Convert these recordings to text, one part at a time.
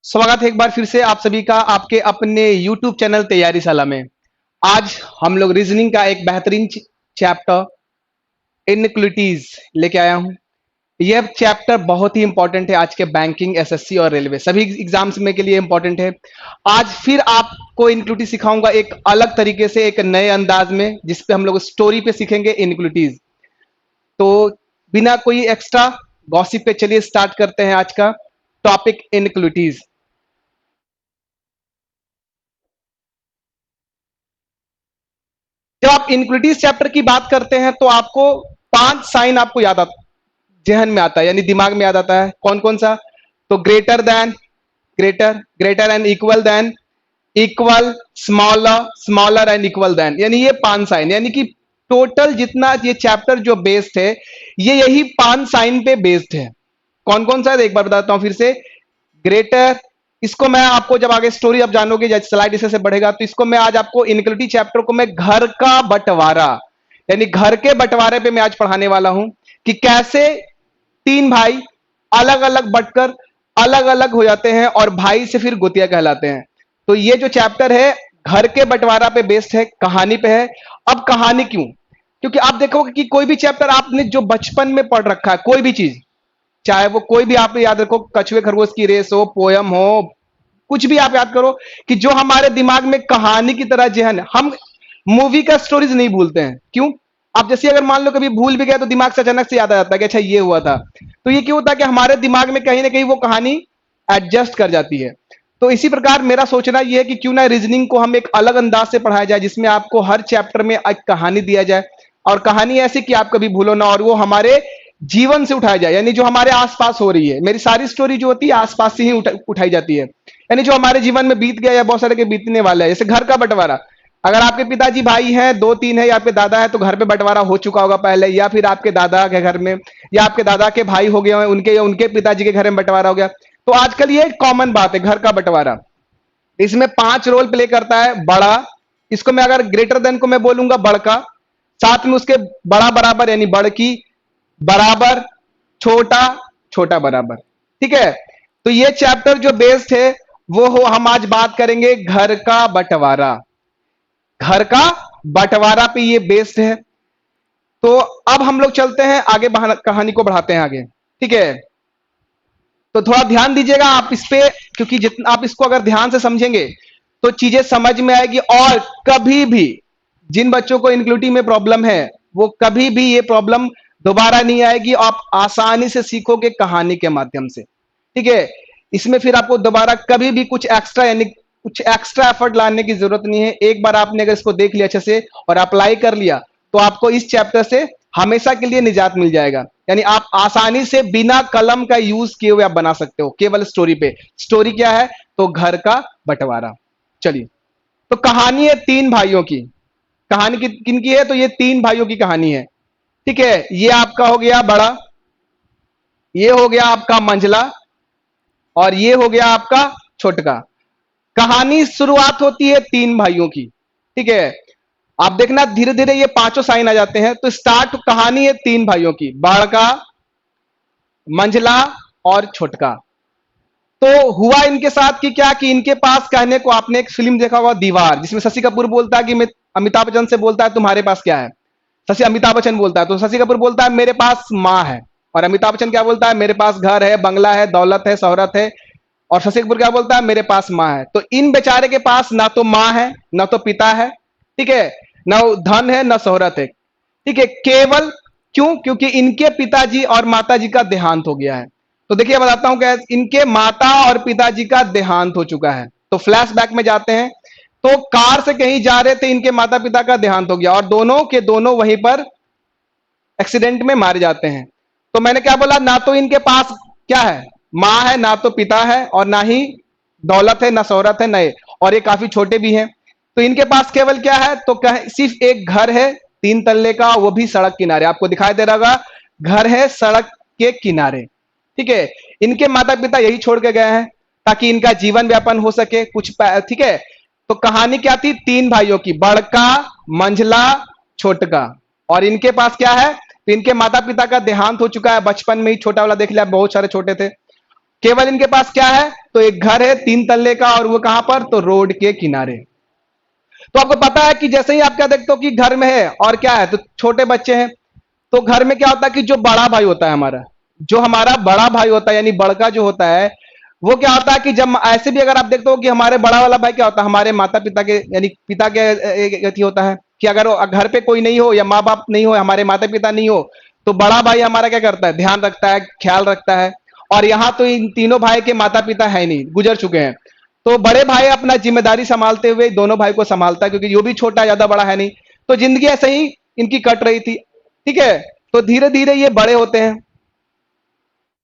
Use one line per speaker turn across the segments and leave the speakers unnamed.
स्वागत है एक बार फिर से आप सभी का आपके अपने YouTube चैनल तैयारी शाला में। आज हम लोग रीजनिंग का एक बेहतरीन चैप्टर इनइक्वालिटीज लेके आया हूं। यह चैप्टर बहुत ही इंपॉर्टेंट है आज के बैंकिंग, एसएससी और रेलवे सभी एग्जाम्स में के लिए इंपॉर्टेंट है। आज फिर आपको इनइक्वालिटी सिखाऊंगा एक अलग तरीके से, एक नए अंदाज में, जिसपे हम लोग स्टोरी पे सीखेंगे इनइक्वालिटीज। तो बिना कोई एक्स्ट्रा गॉसिप पे चलिए स्टार्ट करते हैं आज का टॉपिक इनइक्वालिटीज। जब आप इनइक्वालिटीज चैप्टर की बात करते हैं तो आपको 5 साइन आपको याद आता, जहन में आता है, यानी दिमाग में याद आता है। कौन कौन सा? तो greater than, greater, greater and equal than, equal, smaller, smaller and equal than, यानी ये 5 साइन, यानी कि टोटल जितना ये चैप्टर जो बेस्ड है ये यही 5 साइन पे बेस्ड है। कौन कौन सा है एक बार बताता हूं फिर से। ग्रेटर, इसको मैं आपको जब आगे स्टोरी आप जानोगे, जब स्लाइड इससे बढ़ेगा, तो इसको मैं आज आपको इनइक्वालिटी चैप्टर को मैं घर का बंटवारा, यानी घर के बंटवारे पे मैं आज पढ़ाने वाला हूं कि कैसे 3 भाई अलग अलग बंटकर अलग अलग हो जाते हैं और भाई से फिर गोतिया कहलाते हैं। तो ये जो चैप्टर है घर के बंटवारा पे बेस्ड है, कहानी पे है। अब कहानी क्यों? क्योंकि आप देखोगे कि कोई भी चैप्टर आपने जो बचपन में पढ़ रखा है, कोई भी चीज, चाहे वो कोई भी, आप याद रखो, कछुए खरगोश की रेस हो, पोयम हो, कुछ भी आप याद करो कि जो हमारे दिमाग में कहानी की तरह जहन है। हम मूवी का स्टोरीज नहीं भूलते हैं। क्यों? आप जैसे अगर मान लो कभी भूल भी गए तो दिमाग से अचानक से याद आ जाता है कि अच्छा ये हुआ था। तो ये क्यों होता है कि हमारे दिमाग में कहीं ना कहीं वो कहानी एडजस्ट कर जाती है। तो इसी प्रकार मेरा सोचना यह है कि क्यों ना रीजनिंग को हम एक अलग अंदाज से पढ़ाया जाए, जिसमें आपको हर चैप्टर में एक कहानी दिया जाए, और कहानी ऐसी कि आप कभी भूलो ना, और वो हमारे जीवन से उठाया जाए, यानी जो हमारे आसपास हो रही है। मेरी सारी स्टोरी जो होती है आसपास से ही उठाई जाती है, यानी जो हमारे जीवन में बीत गया या बहुत सारे के बीतने वाला है। जैसे घर का बंटवारा, अगर आपके पिताजी भाई हैं, 2-3 है, या आपके दादा है, तो घर पे बंटवारा हो चुका होगा पहले, या फिर आपके दादा के घर में, या आपके दादा के भाई हो गए हैं, उनके या उनके पिताजी के घर में बंटवारा हो गया। तो आजकल ये कॉमन बात है घर का बंटवारा। इसमें 5 रोल प्ले करता है। बड़ा, इसको मैं अगर ग्रेटर देन को मैं बोलूंगा बड़का, साथ में उसके बड़ा बराबर यानी बड़की, बराबर, छोटा, छोटा बराबर। ठीक है? तो ये चैप्टर जो बेस्ड है वो हो, हम आज बात करेंगे घर का बंटवारा। घर का बंटवारा पे ये बेस्ड है। तो अब हम लोग चलते हैं आगे, कहानी को बढ़ाते हैं आगे। ठीक है? तो थोड़ा ध्यान दीजिएगा आप इस पे, क्योंकि जितना आप इसको अगर ध्यान से समझेंगे तो चीजें समझ में आएगी। और कभी भी जिन बच्चों को इनइक्वालिटी में प्रॉब्लम है वो कभी भी ये प्रॉब्लम दोबारा नहीं आएगी। आप आसानी से सीखोगे कहानी के माध्यम से। ठीक है? इसमें फिर आपको दोबारा कभी भी कुछ एक्स्ट्रा, यानी कुछ एक्स्ट्रा एफर्ट लाने की जरूरत नहीं है। एक बार आपने अगर इसको देख लिया अच्छे से और अप्लाई कर लिया तो आपको इस चैप्टर से हमेशा के लिए निजात मिल जाएगा। यानी आप आसानी से बिना कलम का यूज किए हुए आप बना सकते हो, केवल स्टोरी पे। स्टोरी क्या है? तो घर का बंटवारा। चलिए, तो कहानी है 3 भाइयों की। कहानी किन की है? तो ये 3 भाइयों की कहानी है। ठीक है? ये आपका हो गया बड़ा, ये हो गया आपका मंझला, और ये हो गया आपका छोटका। कहानी शुरुआत होती है 3 भाइयों की। ठीक है? आप देखना धीरे धीरे ये पांचों साइन आ जाते हैं। तो स्टार्ट कहानी है 3 भाइयों की, बड़का, मंझला और छोटका। तो हुआ इनके साथ कि क्या, कि इनके पास कहने को, आपने एक फिल्म देखा होगा दीवार, जिसमें शशि कपूर बोलता है कि मैं, अमिताभ बच्चन से बोलता है तुम्हारे पास क्या है। अमिताभ बच्चन बोलता है तो शशि कपूर बोलता है मेरे पास माँ है। और अमिताभ बच्चन क्या बोलता है? मेरे पास घर है, बंगला है, दौलत है, शोहरत है। और शशि कपूर क्या बोलता है? मेरे पास माँ है। तो इन बेचारे के पास ना तो माँ है, ना तो पिता है। ठीक है? ना धन है, ना शोहरत है। ठीक है? केवल क्यों? क्योंकि इनके पिताजी और माताजी का देहांत हो गया है। तो देखिए बताता हूं क्या, इनके माता और पिताजी का देहांत हो चुका है। तो फ्लैशबैक में जाते हैं। तो कार से कहीं जा रहे थे, इनके माता पिता का देहांत हो गया और दोनों के दोनों वहीं पर एक्सीडेंट में मारे जाते हैं। तो मैंने क्या बोला? ना तो इनके पास क्या है, मां है, ना तो पिता है, और ना ही दौलत है, ना शोहरत है, नए, और ये काफी छोटे भी हैं। तो इनके पास केवल क्या है? तो क्या है? सिर्फ एक घर है 3 तल्ले का, वो भी सड़क किनारे। आपको दिखाई दे रहा होगा, घर है सड़क के किनारे। ठीक है? इनके माता पिता यही छोड़ के गए हैं ताकि इनका जीवन व्यापन हो सके कुछ। ठीक है? तो कहानी क्या थी? 3 भाइयों की, बड़का, मंझला, छोटका। और इनके पास क्या है? तो इनके माता पिता का देहांत हो चुका है बचपन में ही। छोटा वाला देख लिया, बहुत सारे छोटे थे। केवल इनके पास क्या है, तो एक घर है 3 तल्ले का, और वो कहां पर, तो रोड के किनारे। तो आपको पता है कि जैसे ही आप क्या देखते हो कि घर में है और क्या है, तो छोटे बच्चे हैं, तो घर में क्या होता है कि जो बड़ा भाई होता है हमारा, जो हमारा बड़ा भाई होता है यानी बड़का जो होता है, वो क्या होता है कि जब ऐसे भी अगर आप देखते हो कि हमारे बड़ा वाला भाई क्या होता है, हमारे माता पिता के यानी पिता के अथी होता है कि अगर घर पे कोई नहीं हो या माँ बाप नहीं हो, हमारे माता पिता नहीं हो, तो बड़ा भाई हमारा क्या करता है, ध्यान रखता है, ख्याल रखता है। और यहाँ तो इन तीनों भाई के माता पिता है नहीं, गुजर चुके हैं, तो बड़े भाई अपना जिम्मेदारी संभालते हुए दोनों भाई को संभालता है, क्योंकि जो भी छोटा ज्यादा बड़ा है नहीं। तो जिंदगी ऐसे ही इनकी कट रही थी, ठीक है। तो धीरे धीरे ये बड़े होते हैं,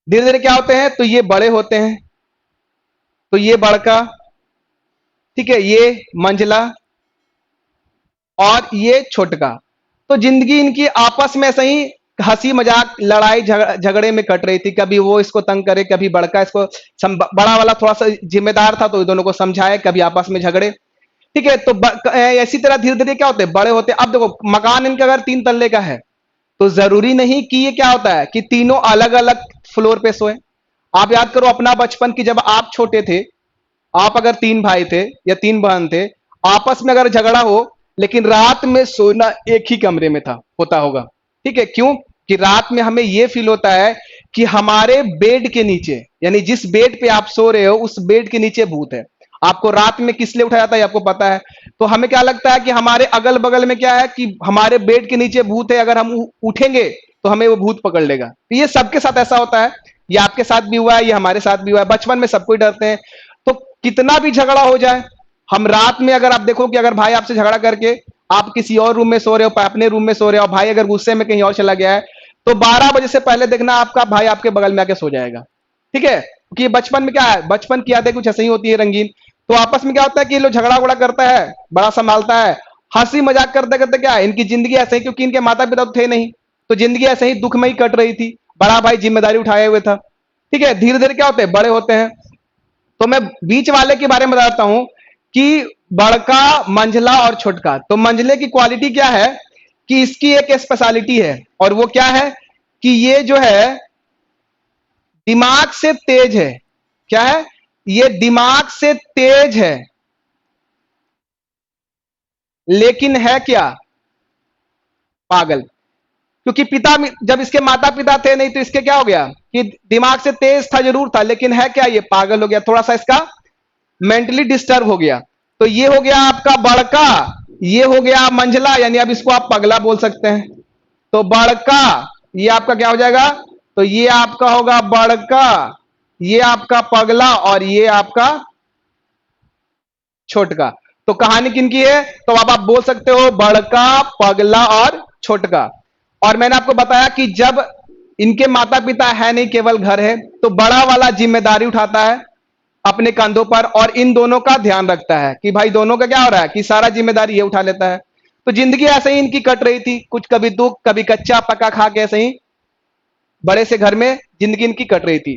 धीरे धीरे क्या होते हैं, तो ये बड़े होते हैं, तो ये बड़का, ठीक है, ये मंझला और ये छोटका। तो जिंदगी इनकी आपस में ऐसे ही हंसी मजाक लड़ाई झगड़े में कट रही थी, कभी वो इसको तंग करे, कभी बड़का इसको बड़ा वाला थोड़ा सा जिम्मेदार था तो दोनों को समझाए, कभी आपस में झगड़े, ठीक है। तो ऐसी तरह धीरे धीरे क्या होते, बड़े होते। अब देखो मकान इनका अगर 3 तल्ले का है, तो जरूरी नहीं कि ये क्या होता है कि तीनों अलग अलग फ्लोर पे सोए। आप याद करो अपना बचपन की, जब आप छोटे थे, आप अगर 3 भाई थे या 3 बहन थे, आपस में अगर झगड़ा हो, लेकिन रात में सोना एक ही कमरे में था, होता होगा, ठीक है। क्यों कि रात में हमें यह फील होता है कि हमारे बेड के नीचे, यानी जिस बेड पे आप सो रहे हो उस बेड के नीचे भूत है। आपको रात में किस लिए उठाया जाता है आपको पता है। तो हमें क्या लगता है कि हमारे अगल बगल में क्या है कि हमारे बेड के नीचे भूत है, अगर हम उठेंगे तो हमें वो भूत पकड़ लेगा। तो ये सबके साथ ऐसा होता है, ये आपके साथ भी हुआ है, ये हमारे साथ भी हुआ है, बचपन में सब कोई डरते हैं। तो कितना भी झगड़ा हो जाए, हम रात में अगर आप देखो कि अगर भाई आपसे झगड़ा करके आप किसी और रूम में सो रहे हो, अपने रूम में सो रहे हो, भाई अगर गुस्से में कहीं और चला गया है, तो 12 बजे से पहले देखना आपका भाई आपके बगल में आके सो जाएगा, ठीक है। क्योंकि बचपन में क्या है, बचपन की यादें कुछ ऐसी ही होती है रंगीन। तो आपस में क्या होता है कि ये लोग झगड़ा उगड़ा करता है, बड़ा संभालता है, हंसी मजाक करते करते क्या है, इनकी जिंदगी ऐसे ही, क्योंकि इनके माता पिता तो थे नहीं, तो जिंदगी ऐसे ही दुखमयी कट रही थी। बड़ा भाई जिम्मेदारी उठाए हुए था, ठीक है। धीरे धीरे क्या होते हैं, बड़े होते हैं। तो मैं बीच वाले के बारे में बताता हूं कि बड़का, मंझला और छोटका। तो मंझले की क्वालिटी क्या है कि इसकी एक स्पेशलिटी है, और वो क्या है कि ये जो है दिमाग से तेज है। क्या है, ये दिमाग से तेज है, लेकिन है क्या, पागल। क्योंकि पिता, जब इसके माता पिता थे नहीं, तो इसके क्या हो गया कि दिमाग से तेज था जरूर था, लेकिन है क्या, ये पागल हो गया, थोड़ा सा इसका मेंटली डिस्टर्ब हो गया। तो ये हो गया आपका बड़का, ये हो गया मंझला, यानी अब इसको आप पगला बोल सकते हैं। तो बड़का, ये आपका क्या हो जाएगा, तो ये आपका होगा बड़का, ये आपका पगला, और ये आपका छोटका। तो कहानी किनकी है, तो अब आप बोल सकते हो बड़का, पगला और छोटका। और मैंने आपको बताया कि जब इनके माता पिता है नहीं, केवल घर है, तो बड़ा वाला जिम्मेदारी उठाता है अपने कंधों पर, और इन दोनों का ध्यान रखता है कि भाई दोनों का क्या हो रहा है कि सारा जिम्मेदारी ये उठा लेता है। तो जिंदगी ऐसे ही इनकी कट रही थी, कुछ कभी दुख कभी कच्चा पका खा के, ऐसे ही बड़े से घर में जिंदगी इनकी कट रही थी।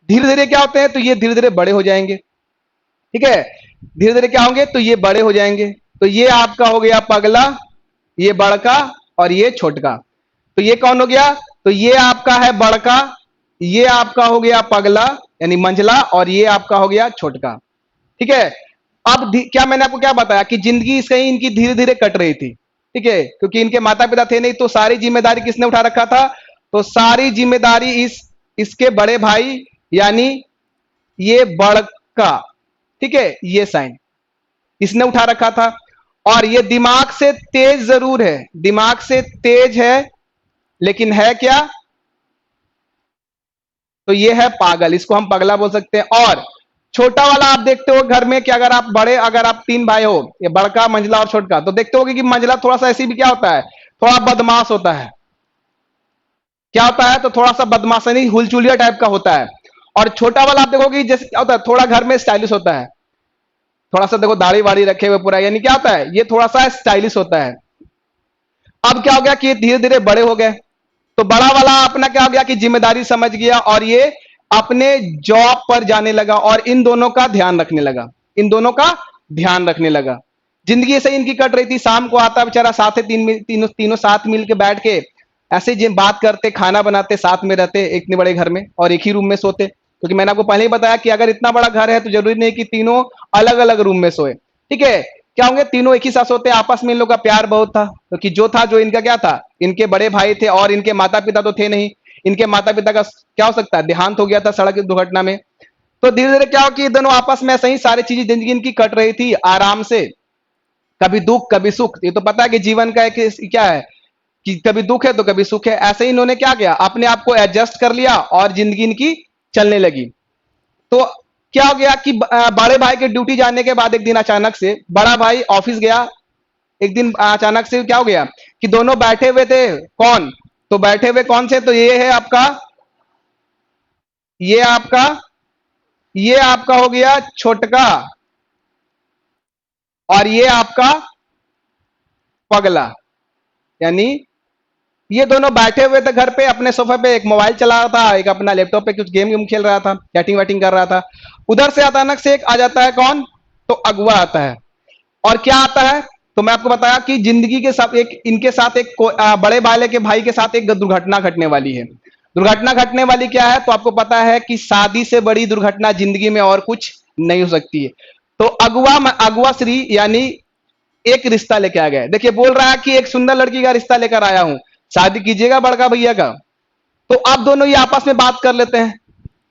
धीरे धीरे क्या होते हैं, तो ये धीरे धीरे बड़े हो जाएंगे, ठीक है। धीरे धीरे क्या होंगे, तो ये बड़े हो जाएंगे। तो ये आपका हो गया पगला, ये बड़का, और ये छोटका। तो ये कौन हो गया, तो ये आपका है बड़का, ये आपका हो गया पगला यानी मंझला, और ये आपका हो गया छोटका, ठीक है। अब क्या मैंने आपको क्या बताया कि जिंदगी इसकी इनकी धीरे धीरे कट रही थी, ठीक है, क्योंकि इनके माता पिता थे नहीं, तो सारी जिम्मेदारी किसने उठा रखा था, तो सारी जिम्मेदारी इसके बड़े भाई यानी ये बड़का, ठीक है, ये साइन इसने उठा रखा था। और ये दिमाग से तेज जरूर है, दिमाग से तेज है, लेकिन है क्या, तो ये है पागल, इसको हम पगला बोल सकते हैं। और छोटा वाला आप देखते हो घर में कि अगर आप बड़े, अगर आप 3 भाई हो, ये बड़का, मंझला और छोटका, तो देखते हो कि मंझला थोड़ा सा ऐसी भी क्या होता है, थोड़ा बदमाश होता है। क्या होता है, तो थोड़ा सा बदमाशनी हुलचुलिया टाइप का होता है। और छोटा वाला आप देखोगे जैसे क्या होता है, थोड़ा घर में स्टाइलिश होता है, थोड़ा सा देखो दाढ़ी वाड़ी रखे हुए पूरा, यानी क्या होता है, ये थोड़ा सा स्टाइलिश होता है। अब क्या हो गया कि धीरे धीरे बड़े हो गए, तो बड़ा वाला अपना क्या हो गया कि जिम्मेदारी समझ गया, और ये अपने जॉब पर जाने लगा, और इन दोनों का ध्यान रखने लगा, इन दोनों का ध्यान रखने लगा। जिंदगी ऐसे इनकी कट रही थी, शाम को आता बेचारा, साथ ही तीनों साथ मिल के बैठ के ऐसे बात करते, खाना बनाते, साथ में रहते, इतने बड़े घर में, और एक ही रूम में सोते। क्योंकि मैंने आपको पहले ही बताया कि अगर इतना बड़ा घर है तो जरूरी नहीं कि तीनों अलग अलग रूम में सोए। ठीक है, क्या होंगे, तीनों एक ही साथ सोते, आपस में इन लोग का प्यार बहुत था, क्योंकि जो था, जो इनका क्या था, इनके बड़े भाई थे और इनके माता पिता तो थे नहीं। इनके माता पिता का क्या हो सकता है, देहांत हो गया था सड़क की दुर्घटना में। तो धीरे धीरे क्या हो कि दोनों आपस में ऐसे ही सारी चीजें जिंदगी इनकी कट रही थी आराम से, कभी दुख कभी सुख। ये तो पता है कि जीवन का एक क्या है कि कभी दुख है तो कभी सुख है। ऐसे ही इन्होंने क्या किया, अपने आप को एडजस्ट कर लिया और जिंदगी इनकी चलने लगी। तो क्या हो गया कि बड़े भाई के ड्यूटी जाने के बाद एक दिन अचानक से बड़ा भाई ऑफिस गया। एक दिन अचानक से क्या हो गया कि दोनों बैठे हुए थे। कौन? तो बैठे हुए कौन से, तो ये है आपका, ये आपका, ये आपका हो गया छोटका, और ये आपका पगला। यानी ये दोनों बैठे हुए थे घर पे अपने सोफे पे, एक मोबाइल चला रहा था, एक अपना लैपटॉप पे कुछ गेम गेम खेल रहा था, चैटिंग वैटिंग कर रहा था। उधर से अचानक से एक आ जाता है, कौन? तो अगुआ आता है। और क्या आता है, तो मैं आपको बताया कि जिंदगी के साथ एक इनके साथ एक बड़े वाले के भाई के साथ एक दुर्घटना घटने वाली है। दुर्घटना घटने वाली क्या है, तो आपको पता है कि शादी से बड़ी दुर्घटना जिंदगी में और कुछ नहीं हो सकती है। तो अगुआ, अगुआ श्री यानी एक रिश्ता लेके आ गया। देखिए बोल रहा है कि एक सुंदर लड़की का रिश्ता लेकर आया हूं, शादी कीजिएगा बड़का भैया का। तो अब दोनों ये आपस में बात कर लेते हैं।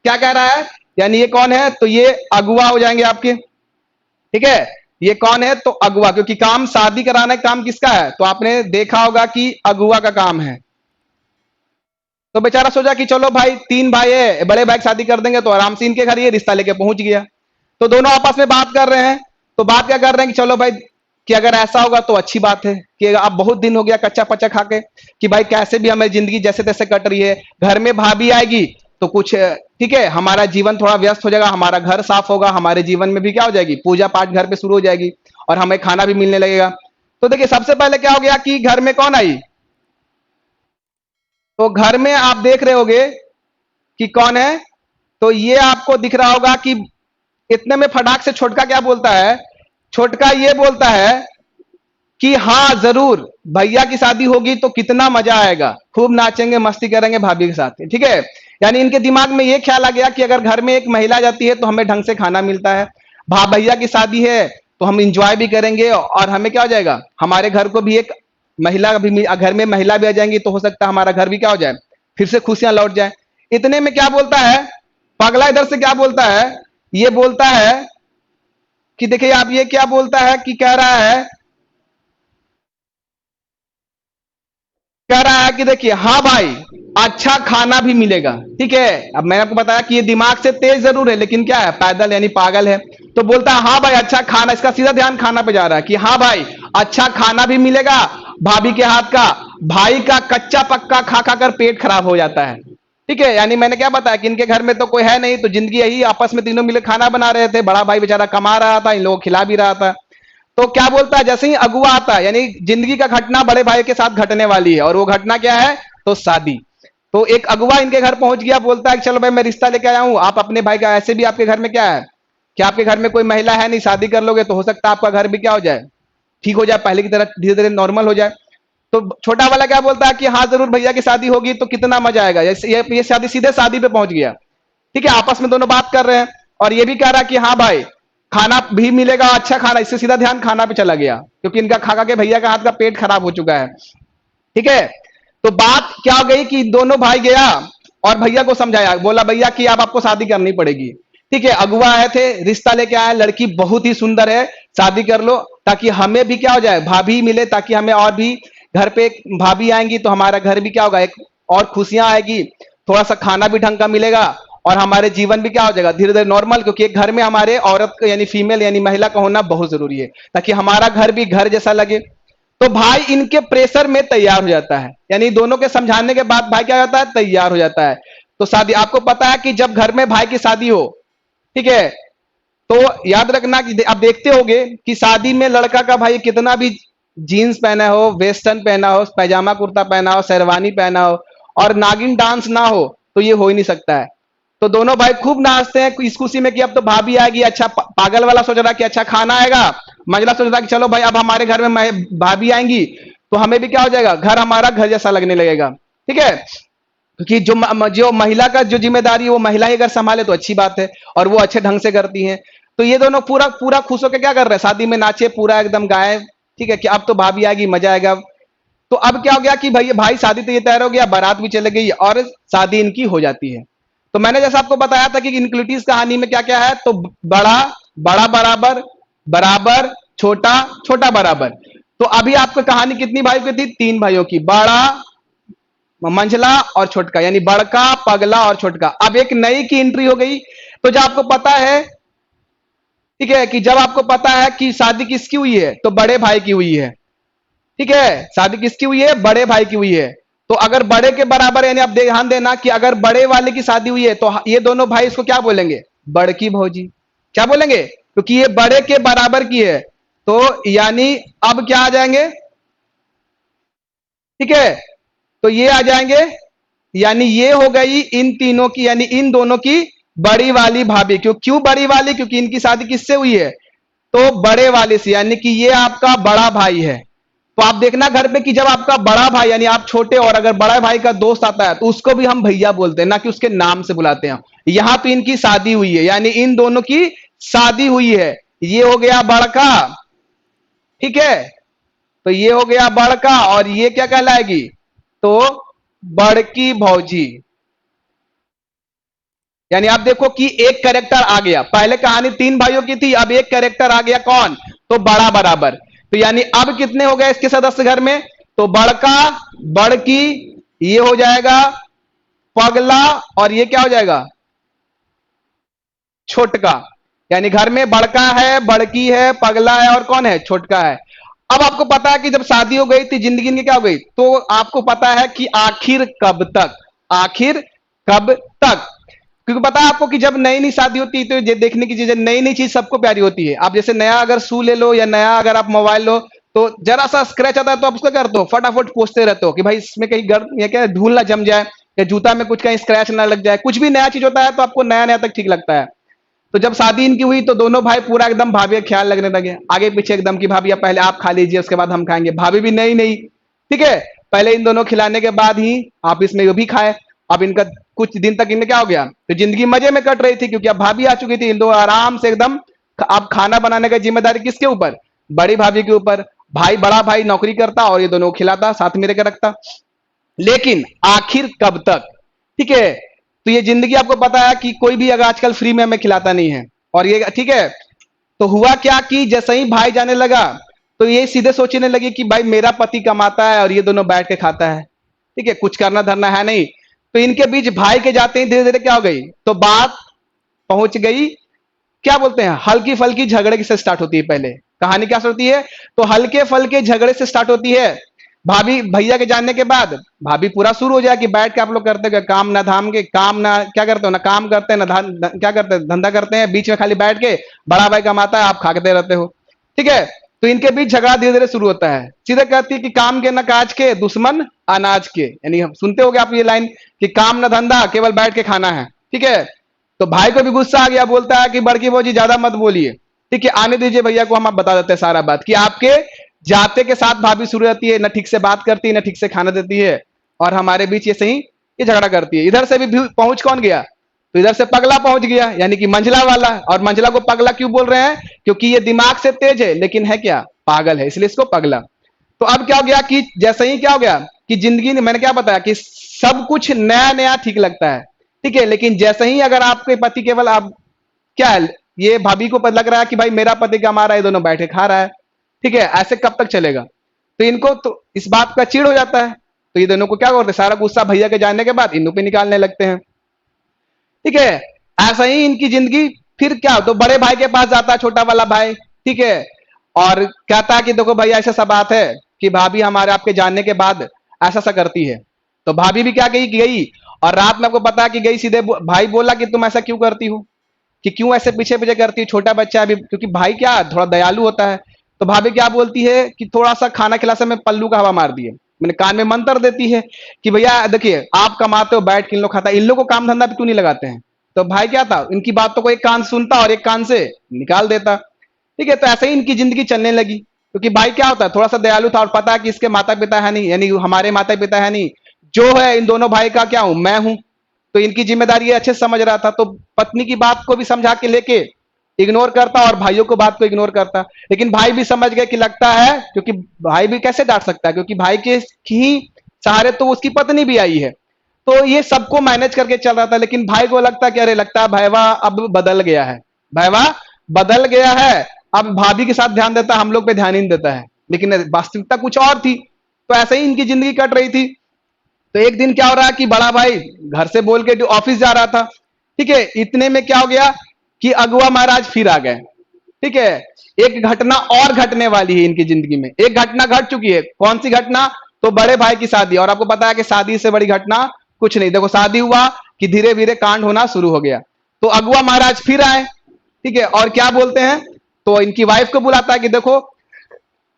क्या कह रहा है, यानी ये कौन है, तो ये अगुआ हो जाएंगे आपके। ठीक है, ये कौन है, तो अगुआ, क्योंकि काम शादी कराने का काम किसका है, तो आपने देखा होगा कि अगुआ का काम है। तो बेचारा सोचा कि चलो भाई, तीन भाई है, बड़े भाई की शादी कर देंगे तो आराम से इनके घर ये रिश्ता लेके पहुंच गया। तो दोनों आपस में बात कर रहे हैं। तो बात क्या कर रहे हैं कि चलो भाई, कि अगर ऐसा होगा तो अच्छी बात है कि अब बहुत दिन हो गया कच्चा पच्चा खा के, कि भाई कैसे भी हमारी जिंदगी जैसे तैसे कट रही है, घर में भाभी आएगी तो कुछ ठीक है, हमारा जीवन थोड़ा व्यस्त हो जाएगा, हमारा घर साफ होगा, हमारे जीवन में भी क्या हो जाएगी, पूजा पाठ घर पे शुरू हो जाएगी और हमें खाना भी मिलने लगेगा। तो देखिए सबसे पहले क्या हो गया कि घर में कौन आई, तो घर में आप देख रहे होगे कि कौन है, तो ये आपको दिख रहा होगा कि इतने में फटाक से छोटका क्या बोलता है, छोटका ये बोलता है कि हाँ जरूर, भैया की शादी होगी तो कितना मजा आएगा, खूब नाचेंगे मस्ती करेंगे भाभी के साथ। ठीक है, यानी इनके दिमाग में ये ख्याल आ गया कि अगर घर में एक महिला जाती है तो हमें ढंग से खाना मिलता है, भैया की शादी है तो हम इंजॉय भी करेंगे और हमें क्या हो जाएगा, हमारे घर को भी एक महिला भी, घर में महिला भी आ जाएंगी तो हो सकता है हमारा घर भी क्या हो जाए, फिर से खुशियां लौट जाए। इतने में क्या बोलता है पगला, इधर से क्या बोलता है, ये बोलता है कि देखिए आप, ये क्या बोलता है कि कह रहा है कि देखिए हाँ भाई, अच्छा खाना भी मिलेगा। ठीक है, अब मैंने आपको बताया कि ये दिमाग से तेज जरूर है लेकिन क्या है, पैदल यानी पागल है। तो बोलता है हाँ भाई अच्छा खाना, इसका सीधा ध्यान खाना पे जा रहा है कि हाँ भाई अच्छा खाना भी मिलेगा, भाभी के हाथ का, भाई का कच्चा पक्का खा खा कर पेट खराब हो जाता है। ठीक है, यानी मैंने क्या बताया कि इनके घर में तो कोई है नहीं, तो जिंदगी यही, आपस में तीनों मिले खाना बना रहे थे, बड़ा भाई बेचारा कमा रहा था, इन लोगों को खिला भी रहा था। तो क्या बोलता है, जैसे ही अगुआ आता है, यानी जिंदगी का घटना बड़े भाई के साथ घटने वाली है, और वो घटना क्या है, तो शादी। तो एक अगुआ इनके घर पहुंच गया, बोलता है कि चलो भाई मैं रिश्ता लेके आया हूं, आप अपने भाई का, ऐसे भी आपके घर में क्या है कि आपके घर में कोई महिला है नहीं, शादी कर लोगे तो हो सकता है आपका घर भी क्या हो जाए, ठीक हो जाए, पहले की तरह धीरे धीरे नॉर्मल हो जाए। तो छोटा वाला क्या बोलता है कि हाँ जरूर भैया की शादी होगी तो कितना मजा आएगा, ये शादी, सीधे शादी पे पहुंच गया। ठीक है, आपस में दोनों बात कर रहे हैं और ये भी कह रहा है कि हाँ भाई खाना भी मिलेगा, अच्छा खाना, इससे सीधा ध्यान खाना पे चला गया क्योंकि इनका खा खा के भैया का हाथ का पेट खराब हो चुका है। ठीक है, तो बात क्या हो गई कि दोनों भाई गया और भैया को समझाया, बोला भैया कि अब आपको शादी करनी पड़ेगी। ठीक है, अगुआ आए थे, रिश्ता लेके आए, लड़की बहुत ही सुंदर है, शादी कर लो ताकि हमें भी क्या हो जाए, भाभी मिले, ताकि हमें और भी घर पे भाभी आएंगी तो हमारा घर भी क्या होगा, एक और खुशियां आएगी, थोड़ा सा खाना भी ढंग का मिलेगा और हमारे जीवन भी क्या हो जाएगा धीरे धीरे नॉर्मल, क्योंकि एक घर में हमारे औरत यानी फीमेल यानी महिला का होना बहुत जरूरी है ताकि हमारा घर भी घर जैसा लगे। तो भाई इनके प्रेशर में तैयार हो जाता है, यानी दोनों के समझाने के बाद भाई क्या होता है, तैयार हो जाता है। तो शादी, आपको पता है कि जब घर में भाई की शादी हो, ठीक है, तो याद रखना कि आप देखते होगे कि शादी में लड़का का भाई कितना भी जीन्स पहना हो, वेस्टर्न पहना हो, पैजामा कुर्ता पहना हो, शेरवानी पहना हो और नागिन डांस ना हो तो ये हो ही नहीं सकता है। तो दोनों भाई खूब नाचते हैं इस खुशी में कि अब तो भाभी आएगी, अच्छा पागल वाला सोच रहा कि अच्छा खाना आएगा, मंझला सोच रहा कि चलो भाई अब हमारे घर में भाभी आएंगी तो हमें भी क्या हो जाएगा, घर हमारा घर जैसा लगने लगेगा। ठीक है, क्योंकि जो महिला का जो जिम्मेदारी है वो महिला ही अगर संभाले तो अच्छी बात है, और वो अच्छे ढंग से करती हैं। तो ये दोनों पूरा पूरा खुश होकर क्या कर रहे हैं, शादी में नाचे पूरा एकदम गाए, ठीक है, कि अब तो भाभी आएगी, मजा आएगा। तो अब क्या हो गया कि भाई भाई शादी तो ये तैयार हो गया, बारात भी चले गई और शादी इनकी हो जाती है। तो मैंने जैसा आपको बताया था कि इनक्लूटिव कहानी में क्या क्या है, तो बड़ा, बड़ा बराबर, बराबर, छोटा, छोटा बराबर। तो अभी आपको कहानी कितनी भाइयों की थी, 3 भाइयों की, बड़ा, मंझला और छोटका, यानी बड़का, पगला और छोटका। अब एक नई की एंट्री हो गई। तो जब आपको पता है, ठीक है, कि जब आपको पता है कि शादी किसकी हुई है, तो बड़े भाई की हुई है, ठीक है, शादी किसकी हुई है, बड़े भाई की हुई है। तो अगर बड़े के बराबर, यानी आप ध्यान देना कि अगर बड़े वाले की शादी हुई है तो ये दोनों भाई इसको क्या बोलेंगे, बड़की भौजी, क्या बोलेंगे, क्योंकि ये बड़े के बराबर की है। तो यानी अब क्या आ जाएंगे, ठीक है, तो ये आ जाएंगे, यानी ये हो गई इन तीनों की, यानी इन दोनों की बड़ी वाली भाभी। क्यों बड़ी वाली, क्योंकि इनकी शादी किससे हुई है, तो बड़े वाले से, यानी कि ये आपका बड़ा भाई है। तो आप देखना घर पे कि जब आपका बड़ा भाई, यानी आप छोटे, और अगर बड़ा भाई का दोस्त आता है तो उसको भी हम भैया बोलते हैं, ना कि उसके नाम से बुलाते हैं। यहां तो इनकी शादी हुई है, यानी इन दोनों की शादी हुई है। ये हो गया बड़का, ठीक है, तो ये हो गया बड़का, और ये क्या कहलाएगी, तो बड़की भौजी। यानी आप देखो कि एक कैरेक्टर आ गया, पहले कहानी 3 भाइयों की थी, अब एक कैरेक्टर आ गया, कौन, तो बड़ा बराबर। तो यानी अब कितने हो गए इसके सदस्य घर में, तो बड़का, बड़की, ये हो जाएगा पगला, और ये क्या हो जाएगा, छोटका। यानी घर में बड़का है, बड़की है, पगला है, और कौन है, छोटका है। अब आपको पता है कि जब शादी हो गई थी, जिंदगी इनकी क्या हो गई, तो आपको पता है कि आखिर कब तक, आखिर कब तक। क्योंकि पता है आपको कि जब नई नई शादी होती है तो ये देखने की चीज, नई नई चीज सबको प्यारी होती है। आप जैसे नया अगर शू ले लो या नया अगर आप मोबाइल लो, तो जरा सा स्क्रैच आता है तो आप उसका करते हो, फटाफट पूछते रहते हो कि भाई इसमें कहीं गर्म या क्या धूल ना जम जाए, या जूता में कुछ कहीं स्क्रैच ना लग जाए। कुछ भी नया चीज होता है तो आपको नया नया तक ठीक लगता है। तो जब शादी इनकी हुई तो दोनों भाई पूरा एकदम भाभी का ख्याल लगने लगे, आगे पीछे एकदम कि भाभी आप पहले आप खा लीजिए, उसके बाद हम खाएंगे। भाभी भी नई नई, ठीक है, पहले इन दोनों खिलाने के बाद ही आप इसमें वो भी खाए। अब इनका कुछ दिन तक इनमें क्या हो गया, तो जिंदगी मजे में कट रही थी, क्योंकि अब भाभी आ चुकी थी। इन दोनों आराम से एकदम, अब खाना बनाने का जिम्मेदारी किसके ऊपर, बड़ी भाभी के ऊपर। भाई, बड़ा भाई नौकरी करता और ये दोनों खिलाता, साथ में लेकर रखता। लेकिन आखिर कब तक, ठीक है, तो ये जिंदगी आपको पता है कि कोई भी अगर आजकल फ्री में हमें खिलाता नहीं है, और ये ठीक है। तो हुआ क्या कि जैसे ही भाई जाने लगा तो ये सीधे सोचने लगी कि भाई मेरा पति कमाता है और ये दोनों बैठ के खाता है, ठीक है, कुछ करना धरना है नहीं। तो इनके बीच भाई के जाते ही धीरे धीरे क्या हो गई, तो बात पहुंच गई, क्या बोलते हैं, हल्की फल्की झगड़े से स्टार्ट होती है। पहले कहानी क्या होती है, तो हल्के फल्के झगड़े से स्टार्ट होती है। भाभी भैया के जानने के बाद भाभी पूरा शुरू हो जाए कि बैठ के आप लोग करते हो काम ना धाम के, काम ना क्या करते हो, ना काम करते हैं ना क्या करते हैं, धंधा करते हैं, बीच में खाली बैठ के बड़ा भाई कमाता है, आप खाते रहते हो, ठीक है। तो इनके बीच झगड़ा धीरे धीरे शुरू होता है। सीधे कहती है कि काम के ना काज के, दुश्मन अनाज के। यानी हम सुनते हो आप ये लाइन कि काम ना धंधा, केवल बैठ के खाना है, ठीक है। तो भाई को भी गुस्सा आ गया, बोलता है कि बड़की भौजी ज्यादा मत बोलिए, ठीक है, आने दीजिए भैया को, हम आप बता देते हैं सारा बात कि आपके जाते के साथ भाभी शुरू रहती है, ना ठीक से बात करती है, ना ठीक से खाना देती है, और हमारे बीच ये सही ये झगड़ा करती है। इधर से भी पहुंच कौन गया, तो इधर से पगला पहुंच गया, यानी कि मंझला वाला। और मंझला को पगला क्यों बोल रहे हैं, क्योंकि ये दिमाग से तेज है लेकिन है क्या, पागल है, इसलिए इसको पगला। तो अब क्या हो गया कि जैसे ही क्या हो गया कि जिंदगी ने, मैंने क्या बताया कि सब कुछ नया नया ठीक लगता है, ठीक है, लेकिन जैसे ही अगर आपके पति केवल आप क्या है, ये भाभी को लग रहा है कि भाई मेरा पति कमा रहा है, दोनों बैठे खा रहा है, ठीक है, ऐसे कब तक चलेगा। तो इनको तो इस बात का चिढ़ हो जाता है। तो ये दोनों को क्या करते हैं, सारा गुस्सा भैया के जाने के बाद इन पे निकालने लगते हैं, ठीक है। ऐसा ही इनकी जिंदगी फिर क्या, तो बड़े भाई के पास जाता है छोटा वाला भाई, ठीक है, और कहता है कि देखो भैया ऐसा सा बात है कि भाभी हमारे आपके जानने के बाद ऐसा सा करती है। तो भाभी भी क्या गई, और रात में आपको पता है कि गई, सीधे भाई बोला कि तुम ऐसा क्यों करती हो, कि क्यों ऐसे पीछे पीछे करती है, छोटा बच्चा अभी, क्योंकि भाई क्या थोड़ा दयालु होता है। तो भाभी क्या बोलती है कि थोड़ा सा खाना खिलाते में पल्लू का हवा मार दिए, मैंने कान में मंत्र देती है कि भैया देखिए आप कमाते हो, बैठ के इन लोग खाता है, इन लोग को काम धंधा पे क्यों नहीं लगाते हैं। तो भाई क्या था, इनकी बातों को एक कान सुनता और एक कान से निकाल देता, ठीक है। तो ऐसे ही इनकी जिंदगी चलने लगी, क्योंकि भाई क्या होता है, थोड़ा सा दयालु था और पता है कि इसके माता पिता है नहीं, यानी हमारे माता पिता है नहीं, जो है इन दोनों भाई का क्या हूं, मैं हूं। तो इनकी जिम्मेदारी ये अच्छे से समझ रहा था, तो पत्नी की बात को भी समझा के लेके इग्नोर करता और भाइयों को बात को इग्नोर करता। लेकिन भाई भी समझ गए कि लगता है, क्योंकि भाई भी कैसे डांट सकता है, क्योंकि भाई के ही सहारे तो उसकी पत्नी भी आई है। तो ये सबको मैनेज करके चल रहा था, लेकिन भाई को लगता कि अरे लगता है भैया अब बदल गया है, भैया बदल गया है, अब भाभी के साथ ध्यान देता है, हम लोग पे ध्यान ही नहीं देता है। लेकिन वास्तविकता कुछ और थी। तो ऐसे ही इनकी जिंदगी कट रही थी। तो एक दिन क्या हो रहा है कि बड़ा भाई घर से बोल के ऑफिस जा रहा था, ठीक है। इतने में क्या हो गया कि अगुआ महाराज फिर आ गए, ठीक है। एक घटना और घटने वाली है इनकी जिंदगी में, एक घटना घट चुकी है। कौन सी घटना? तो बड़े भाई की शादी। और आपको पता है कि शादी से बड़ी घटना कुछ नहीं। देखो शादी हुआ कि धीरे धीरे कांड होना शुरू हो गया। तो अगुआ महाराज फिर आए, ठीक है। और क्या बोलते हैं, तो इनकी वाइफ को बुलाता है कि देखो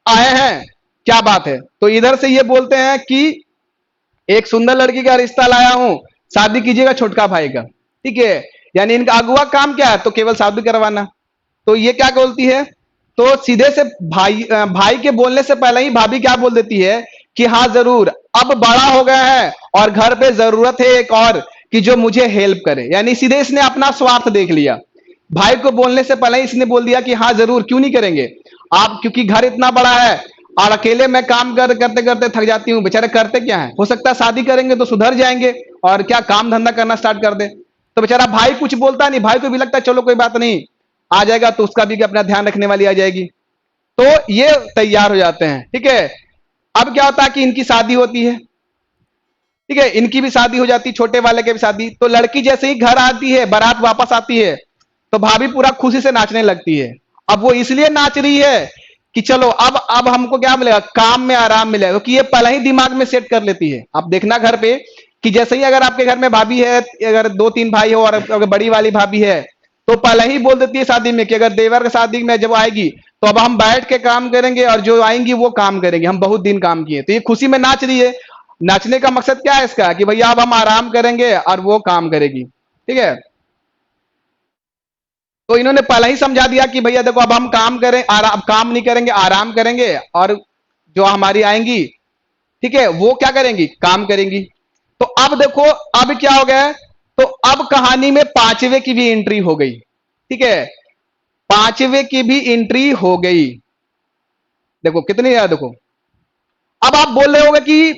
आए हैं, क्या बात है। तो इधर से ये बोलते हैं कि एक सुंदर लड़की का रिश्ता लाया हूं, शादी कीजिएगा छोटका भाई का, ठीक है। यानी इनका अगुआ काम क्या है, तो केवल शादी करवाना। तो ये क्या बोलती है, तो सीधे से भाई के बोलने से पहले ही भाभी क्या बोल देती है कि हाँ जरूर, अब बड़ा हो गया है और घर पे जरूरत है एक और कि जो मुझे हेल्प करे। यानी सीधे इसने अपना स्वार्थ देख लिया। भाई को बोलने से पहले ही इसने बोल दिया कि हाँ जरूर, क्यों नहीं करेंगे आप, क्योंकि घर इतना बड़ा है और अकेले मैं काम करते करते थक जाती हूँ। बेचारे करते क्या है, हो सकता है शादी करेंगे तो सुधर जाएंगे और क्या काम धंधा करना स्टार्ट कर दे। तो बेचारा भाई कुछ बोलता नहीं, भाई को भी लगता है चलो कोई बात नहीं, आ जाएगा तो उसका भी अपना ध्यान रखने वाली आ जाएगी। तो ये तैयार हो जाते हैं, ठीक है। अब क्या होता है कि इनकी शादी होती है, ठीक है। इनकी भी शादी हो जाती, छोटे वाले की भी शादी। तो लड़की जैसे ही घर आती है, बारात वापस आती है, तो भाभी पूरा खुशी से नाचने लगती है। अब वो इसलिए नाच रही है कि चलो अब हमको क्या मिलेगा, काम में आराम मिलेगा, क्योंकि ये पहले ही दिमाग में सेट कर लेती है। आप देखना घर पे कि जैसे ही अगर आपके घर में भाभी है, अगर दो तीन भाई हो और अगर बड़ी वाली भाभी है, तो पहले ही बोल देती है शादी में कि अगर देवर की शादी में जब आएगी तो अब हम बैठ के काम करेंगे और जो आएंगी वो काम करेंगे, हम बहुत दिन काम किए। तो ये खुशी में नाच रही है। नाचने का मकसद क्या है इसका, कि भैया अब हम आराम करेंगे और वो काम करेगी, ठीक है। तो इन्होंने पहले ही समझा दिया कि भैया देखो अब हम काम करें, आराम काम नहीं करेंगे, आराम करेंगे, और जो हमारी आएंगी, ठीक है, वो क्या करेंगी, काम करेंगी। तो अब देखो अब क्या हो गया है, तो अब कहानी में पांचवे की भी एंट्री हो गई, ठीक है। पांचवे की भी एंट्री हो गई। देखो कितनी है, देखो अब आप बोल रहे होगे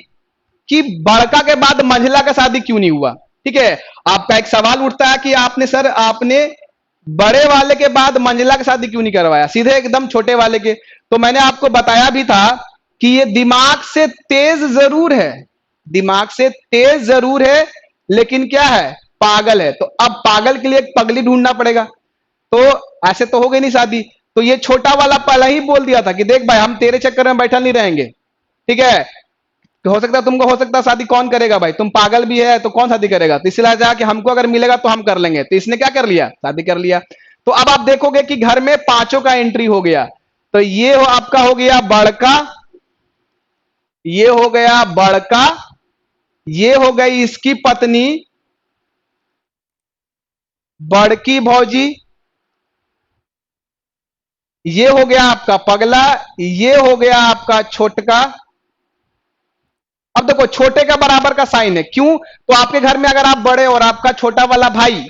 कि बड़का के बाद मंझला का शादी क्यों नहीं हुआ, ठीक है। आपका एक सवाल उठता है कि आपने सर आपने बड़े वाले के बाद मंझला की शादी क्यों नहीं करवाया, सीधे एकदम छोटे वाले के। तो मैंने आपको बताया भी था कि ये दिमाग से तेज जरूर है, दिमाग से तेज जरूर है, लेकिन क्या है, पागल है। तो अब पागल के लिए एक पगली ढूंढना पड़ेगा। तो ऐसे तो हो गई नहीं शादी। तो ये छोटा वाला पहले ही बोल दिया था कि देख भाई हम तेरे चक्कर में बैठा नहीं रहेंगे, ठीक है। तो हो सकता है तुमको, हो सकता है शादी कौन करेगा भाई, तुम पागल भी है तो कौन शादी करेगा। तो इसलिए जा कि हमको अगर मिलेगा तो हम कर लेंगे। तो इसने क्या कर लिया, शादी कर लिया। तो अब आप देखोगे कि घर में पांचों का एंट्री हो गया। तो ये हो आपका हो गया बड़का, ये हो गया बड़का, ये हो गई इसकी पत्नी बड़की भौजी, ये हो गया आपका पगला, ये हो गया आपका छोटका। अब देखो छोटे का बराबर का साइन है, क्यों, तो आपके घर में अगर आप बड़े और आपका छोटा वाला भाई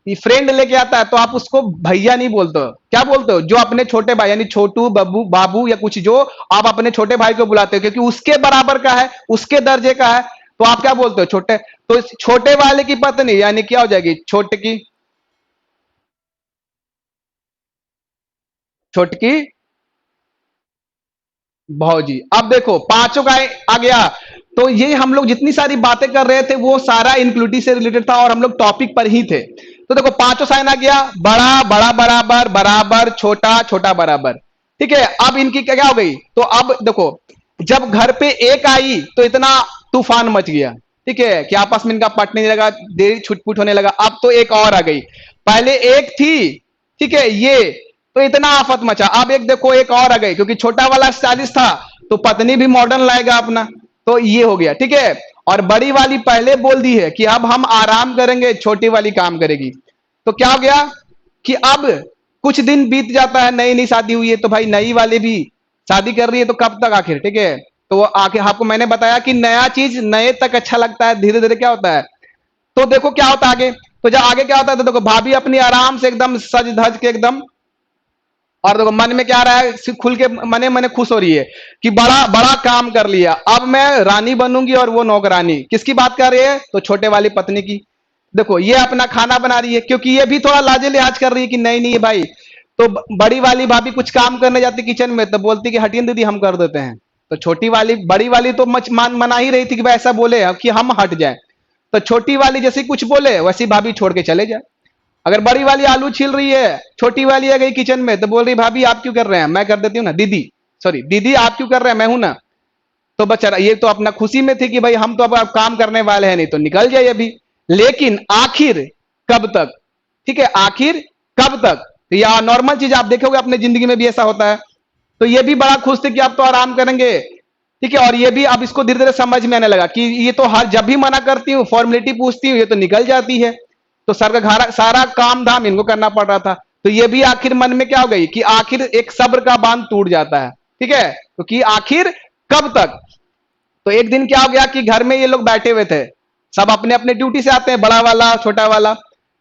फ्रेंड लेके आता है तो आप उसको भैया नहीं बोलते हो, क्या बोलते हो, जो अपने छोटे भाई यानी छोटू बाबू बाबू या कुछ जो आप अपने छोटे भाई को बुलाते हो क्योंकि उसके बराबर का है, उसके दर्जे का है, तो आप क्या बोलते हो, छोटे। तो इस छोटे वाले की पत्नी यानी क्या हो जाएगी, छोटकी, छोटकी भौजी। अब देखो पांचों का आ गया। तो ये हम लोग जितनी सारी बातें कर रहे थे वो सारा इंक्लूडिव से रिलेटेड था और हम लोग टॉपिक पर ही थे। तो देखो पांचों साइन आ गया, बड़ा बड़ा बराबर, बराबर छोटा छोटा बराबर, ठीक है। अब इनकी क्या हो गई, तो अब देखो जब घर पे एक आई तो इतना तूफान मच गया, ठीक है, कि आपस में इनका पटने लगा, देरी छुटपुट होने लगा। अब तो एक और आ गई, पहले एक थी, ठीक है, ये तो इतना आफत मचा। अब एक देखो एक और आ गई, क्योंकि छोटा वाला 40 था तो पत्नी भी मॉडर्न लाएगा अपना, तो ये हो गया, ठीक है। और बड़ी वाली पहले बोल दी है कि अब हम आराम करेंगे, छोटी वाली काम करेगी। तो क्या हो गया कि अब कुछ दिन बीत जाता है, नई नई शादी हुई है तो भाई नई वाली भी शादी कर रही है, तो कब तक आखिर, ठीक है। तो वो आगे आपको मैंने बताया कि नया चीज नए तक अच्छा लगता है, धीरे धीरे क्या होता है। तो देखो क्या होता है आगे। तो जब आगे क्या होता है, तो देखो भाभी अपनी आराम से एकदम सज धज के एकदम, और देखो मन में क्या आ रहा है, खुल के मने मने खुश हो रही है कि बड़ा बड़ा काम कर लिया, अब मैं रानी बनूंगी और वो नौकरानी। किसकी बात कर रही है, तो छोटे वाली पत्नी की। देखो ये अपना खाना बना रही है, क्योंकि ये भी थोड़ा लाजे लिहाज कर रही है कि नहीं नहीं भाई। तो बड़ी वाली भाभी कुछ काम करने जाती किचन में, तो बोलती कि हटिए दीदी हम कर देते हैं। तो छोटी वाली बड़ी वाली तो मना ही रही थी कि भाई ऐसा बोले कि हम हट जाए। तो छोटी वाली जैसे कुछ बोले वैसी भाभी छोड़ के चले जाए। अगर बड़ी वाली आलू छील रही है, छोटी वाली आ गई किचन में, तो बोल रही भाभी आप क्यों कर रहे हैं, मैं कर देती हूँ ना। दीदी, सॉरी दीदी आप क्यों कर रहे हैं, मैं हूं ना। तो बेचारा ये तो अपना खुशी में थी कि भाई हम तो अब काम करने वाले हैं, नहीं तो निकल जाए अभी। लेकिन आखिर कब तक, ठीक है, आखिर कब तक। या नॉर्मल चीज आप देखोगे अपने जिंदगी में भी ऐसा होता है। तो ये भी बड़ा खुश थे कि आप तो आराम करेंगे, ठीक है। और ये भी अब इसको धीरे धीरे समझ में आने लगा कि ये तो हर जब भी मना करती हूँ, फॉर्मेलिटी पूछती हूँ, ये तो निकल जाती है। तो सर का सारा काम धाम इनको करना पड़ रहा था। तो ये भी आखिर मन में क्या हो गई कि आखिर एक सब्र का बांध टूट जाता है, ठीक है। तो कि आखिर कब तक। तो एक दिन क्या हो गया कि घर में ये लोग बैठे हुए थे, सब अपने अपने ड्यूटी से आते हैं, बड़ा वाला छोटा वाला,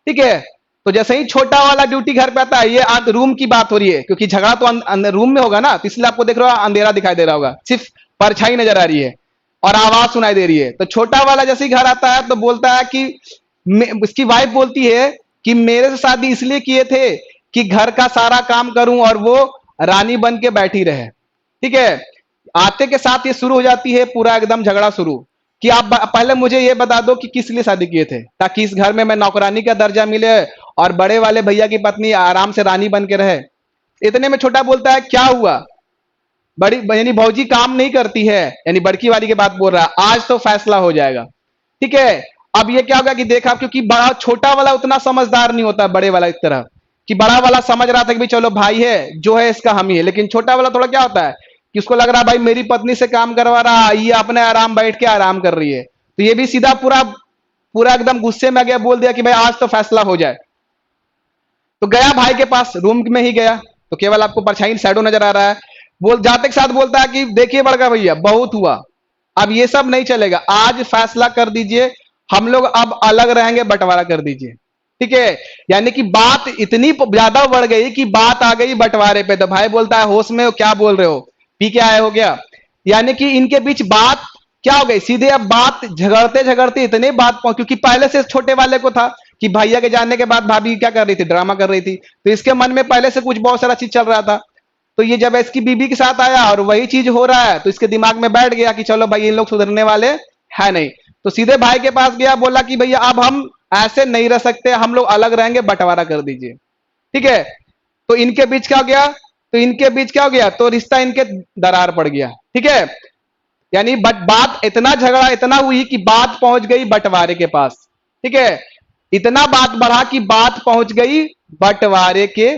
ठीक है। तो जैसे ही छोटा वाला ड्यूटी घर पे आता है, ये रूम की बात हो रही है, क्योंकि झगड़ा तो रूम में होगा ना, तो इसलिए आपको देख रहे हो अंधेरा दिखाई दे रहा होगा, सिर्फ परछाई नजर आ रही है और आवाज सुनाई दे रही है। तो छोटा वाला जैसे ही घर आता है तो बोलता है कि उसकी वाइफ बोलती है कि मेरे से शादी इसलिए किए थे कि घर का सारा काम करूं और वो रानी बन के बैठी रहे, ठीक है। आते के साथ ये शुरू हो जाती है पूरा एकदम झगड़ा शुरू कि आप पहले मुझे ये बता दो कि किस लिए शादी किए थे, ताकि इस घर में मैं नौकरानी का दर्जा मिले और बड़े वाले भैया की पत्नी आराम से रानी बन के रहे। इतने में छोटा बोलता है क्या हुआ, बड़ी यानी भौजी काम नहीं करती है, यानी बड़की वाली की बात बोल रहा है, आज तो फैसला हो जाएगा, ठीक है। अब ये क्या होगा कि देखा, क्योंकि बड़ा छोटा वाला उतना समझदार नहीं होता बड़े वाला की तरह, कि बड़ा वाला समझ रहा था कि भाई चलो भाई है जो है इसका हम ही है, लेकिन छोटा वाला थोड़ा क्या होता है कि उसको लग रहा है भाई मेरी पत्नी से काम करवा रहा, ये अपने आराम बैठ के आराम कर रही है। तो ये भी सीधा पूरा पूरा एकदम गुस्से में गया, बोल दिया कि भाई आज तो फैसला हो जाए। तो गया भाई के पास, रूम में ही गया, तो केवल आपको परछाई शैडो नजर आ रहा है। बोल जाते के साथ बोलता है कि देखिए बड़का भैया बहुत हुआ, अब ये सब नहीं चलेगा, आज फैसला कर दीजिए, हम लोग अब अलग रहेंगे, बंटवारा कर दीजिए, ठीक है। यानी कि बात इतनी ज्यादा बढ़ गई कि बात आ गई बंटवारे पे। तो भाई बोलता है होश में हो, क्या बोल रहे हो, पी के आए हो क्या। यानी कि इनके बीच बात क्या हो गई, सीधे अब बात झगड़ते झगड़ते इतने बात पहुंच, क्योंकि पहले से छोटे वाले को था कि भैया के जाने के बाद भाभी क्या कर रही थी, ड्रामा कर रही थी। तो इसके मन में पहले से कुछ बहुत सारा चीज चल रहा था। तो ये जब इसकी बीबी के साथ आया और वही चीज हो रहा है, तो इसके दिमाग में बैठ गया कि चलो भाई इन लोग सुधरने वाले है नहीं। तो सीधे भाई के पास गया, बोला कि भैया अब हम ऐसे नहीं रह सकते, हम लोग अलग रहेंगे, बंटवारा कर दीजिए, ठीक है। तो इनके बीच क्या हो गया, तो इनके बीच क्या हो गया, तो रिश्ता इनके दरार पड़ गया, ठीक है। यानी बात इतना झगड़ा इतना हुई कि बात पहुंच गई बंटवारे के पास, ठीक है। इतना बात बढ़ा कि बात पहुंच गई बंटवारे के,